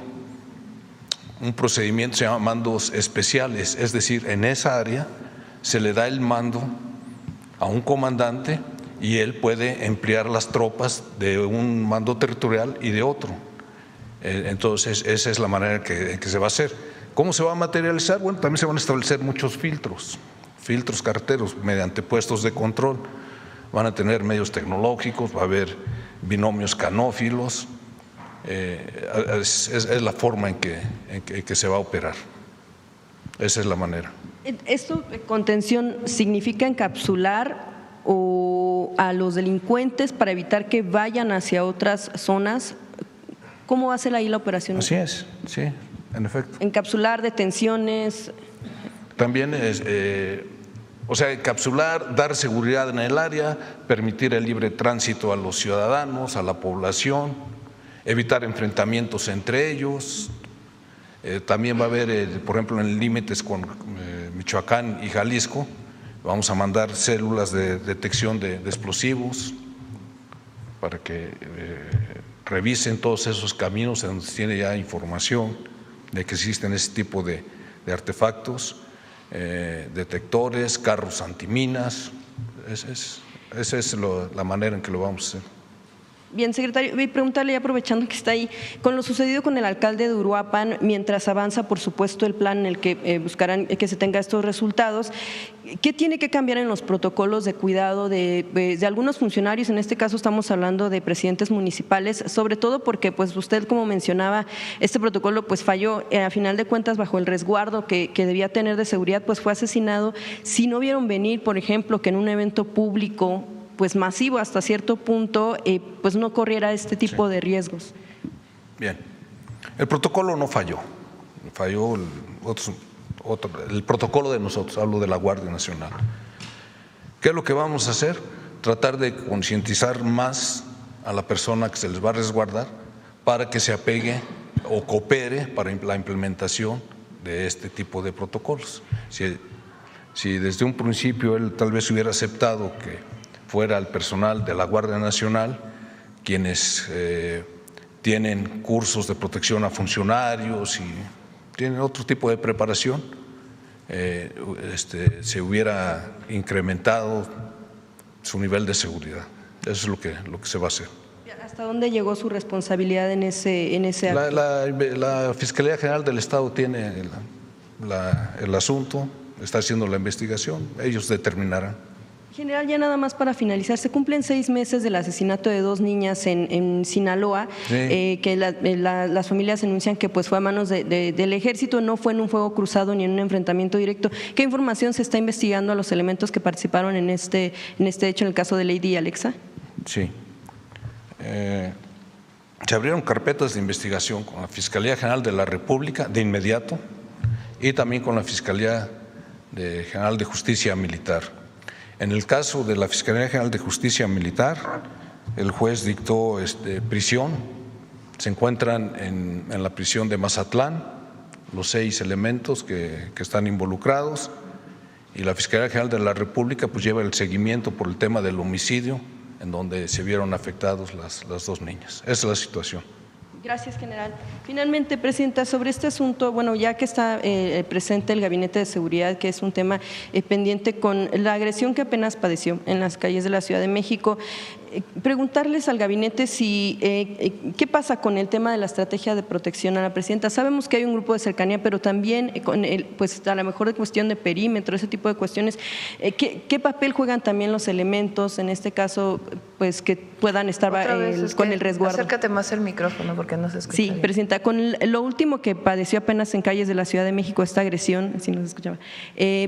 un procedimiento que se llama mandos especiales, es decir, en esa área se le da el mando a un comandante y él puede emplear las tropas de un mando territorial y de otro. Entonces, esa es la manera en que se va a hacer. ¿Cómo se va a materializar? Bueno, también se van a establecer muchos filtros carreteros mediante puestos de control. Van a tener medios tecnológicos, va a haber binomios canófilos. Es la forma en que se va a operar. Esa es la manera. ¿Esto, contención, significa encapsular o a los delincuentes para evitar que vayan hacia otras zonas? ¿Cómo hace ahí la operación? Así es, sí, en efecto. Encapsular detenciones. También es, encapsular, dar seguridad en el área, permitir el libre tránsito a los ciudadanos, a la población, evitar enfrentamientos entre ellos. También va a haber, por ejemplo, en límites con Michoacán y Jalisco, vamos a mandar células de detección de explosivos para que revisen todos esos caminos en donde se tiene ya información de que existen ese tipo de artefactos, detectores, carros antiminas. Esa es la manera en que lo vamos a hacer. Bien, secretario, voy a preguntarle, aprovechando que está ahí, con lo sucedido con el alcalde de Uruapan, mientras avanza, por supuesto, el plan en el que buscarán que se tenga estos resultados, ¿qué tiene que cambiar en los protocolos de cuidado de algunos funcionarios? En este caso estamos hablando de presidentes municipales, sobre todo porque, pues, usted, como mencionaba, este protocolo pues falló, a final de cuentas, bajo el resguardo que debía tener de seguridad, pues fue asesinado. Si no vieron venir, por ejemplo, que en un evento público pues masivo hasta cierto punto, pues no corriera este tipo de riesgos. Bien, el protocolo no falló, falló el protocolo de nosotros, hablo de la Guardia Nacional. ¿Qué es lo que vamos a hacer? Tratar de concientizar más a la persona que se les va a resguardar para que se apegue o coopere para la implementación de este tipo de protocolos. Si desde un principio él tal vez hubiera aceptado que fuera el personal de la Guardia Nacional quienes tienen cursos de protección a funcionarios y tienen otro tipo de preparación, se hubiera incrementado su nivel de seguridad. Eso es lo que se va a hacer. ¿Hasta dónde llegó su responsabilidad en ese acto? La Fiscalía General del Estado tiene el asunto, está haciendo la investigación, ellos determinarán. General, ya nada más para finalizar, se cumplen 6 meses del asesinato de 2 niñas en Sinaloa, sí. Que las familias anuncian que pues fue a manos del ejército, no fue en un fuego cruzado ni en un enfrentamiento directo. ¿Qué información se está investigando a los elementos que participaron en este hecho en el caso de Lady y Alexa? Sí. Se abrieron carpetas de investigación con la Fiscalía General de la República de inmediato y también con la Fiscalía General de Justicia Militar. En el caso de la Fiscalía General de Justicia Militar, el juez dictó prisión. Se encuentran en la prisión de Mazatlán los 6 elementos que están involucrados y la Fiscalía General de la República pues lleva el seguimiento por el tema del homicidio en donde se vieron afectados las 2 niñas. Esa es la situación. Gracias, general. Finalmente, presidenta, sobre este asunto, bueno, ya que está presente el Gabinete de Seguridad, que es un tema pendiente con la agresión que apenas padeció en las calles de la Ciudad de México, preguntarles al gabinete si qué pasa con el tema de la estrategia de protección a la presidenta. Sabemos que hay un grupo de cercanía, pero también con pues a lo mejor de cuestión de perímetro, ese tipo de cuestiones. ¿Qué papel juegan también los elementos en este caso, pues que puedan estar con el resguardo? Acércate más el micrófono porque no se escucha. Sí, bien. presidenta, con lo último que padeció apenas en calles de la Ciudad de México, esta agresión, si no se escuchaba,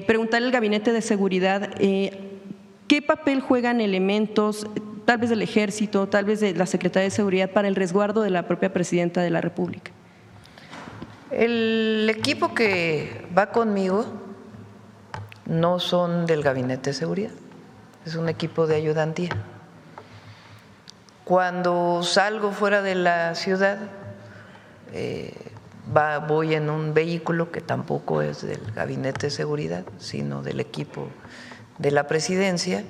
preguntarle al gabinete de seguridad qué papel juegan elementos, tal vez del Ejército, tal vez de la Secretaría de Seguridad, para el resguardo de la propia Presidenta de la República. El equipo que va conmigo no son del Gabinete de Seguridad, es un equipo de ayudantía. Cuando salgo fuera de la ciudad, voy en un vehículo que tampoco es del Gabinete de Seguridad, sino del equipo de la Presidencia,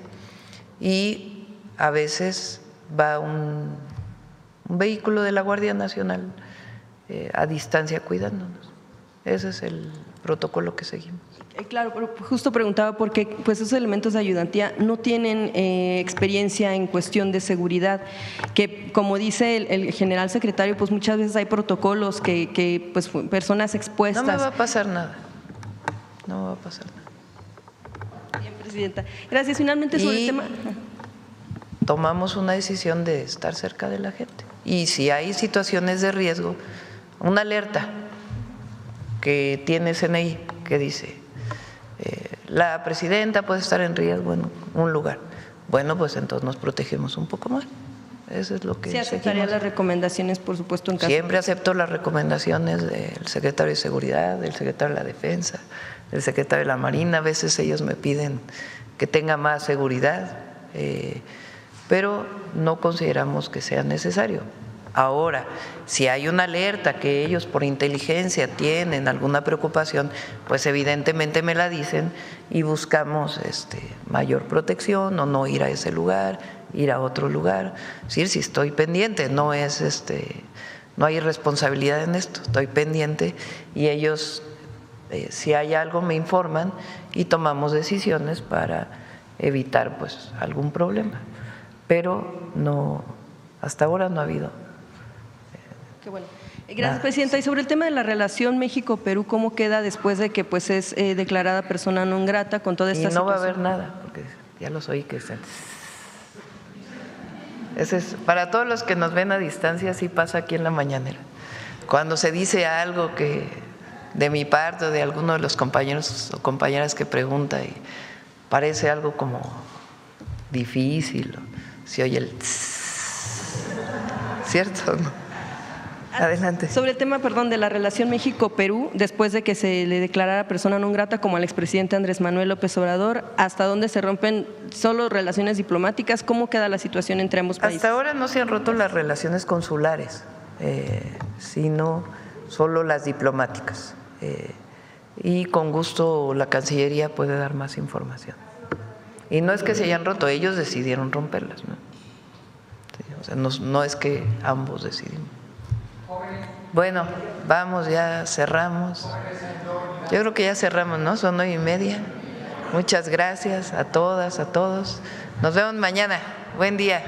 y a veces va un vehículo de la Guardia Nacional a distancia cuidándonos. Ese es el protocolo que seguimos. Claro, pero justo preguntaba porque pues esos elementos de ayudantía no tienen experiencia en cuestión de seguridad, que como dice el general secretario, pues muchas veces hay protocolos que pues personas expuestas. No me va a pasar nada, no me va a pasar nada. Bien, presidenta. Gracias. Finalmente sobre el tema. Tomamos una decisión de estar cerca de la gente. Y si hay situaciones de riesgo, una alerta que tiene CNI que dice la presidenta puede estar en riesgo en un lugar. bueno, pues entonces nos protegemos un poco más. Eso es lo que ¿Sí aceptaría las recomendaciones, por supuesto, en caso? Siempre acepto las recomendaciones del secretario de Seguridad, del secretario de la Defensa, del secretario de la Marina. A veces ellos me piden que tenga más seguridad, pero no consideramos que sea necesario. Ahora, si hay una alerta que ellos por inteligencia tienen alguna preocupación, pues evidentemente me la dicen y buscamos mayor protección o no ir a ese lugar, ir a otro lugar. Es decir, si estoy pendiente, no es no hay responsabilidad en esto, estoy pendiente y ellos si hay algo me informan y tomamos decisiones para evitar pues algún problema. Pero no, hasta ahora no ha habido. Qué bueno. Gracias, Presidenta. Y sobre el tema de la relación México-Perú, ¿cómo queda después de que pues es declarada persona non grata con toda esta situación? Y no va a haber nada, porque ya los oí que están. Ese es, para todos los que nos ven a distancia, sí pasa aquí en la mañanera. Cuando se dice algo que de mi parte o de alguno de los compañeros o compañeras que pregunta y parece algo como difícil, se oye el ¿cierto? ¿No? Adelante. Sobre el tema, perdón, de la relación México-Perú, después de que se le declarara persona non grata como al expresidente Andrés Manuel López Obrador, ¿hasta dónde se rompen solo relaciones diplomáticas? ¿Cómo queda la situación entre ambos países? Hasta ahora no se han roto las relaciones consulares, sino solo las diplomáticas. Y con gusto la Cancillería puede dar más información. Y no es que se hayan roto, ellos decidieron romperlas, ¿no? Sí, o sea, no es que ambos decidimos. Bueno, vamos, ya cerramos. Yo creo que ya cerramos, ¿no? Son 9:30. Muchas gracias a todas, a todos. Nos vemos mañana. Buen día.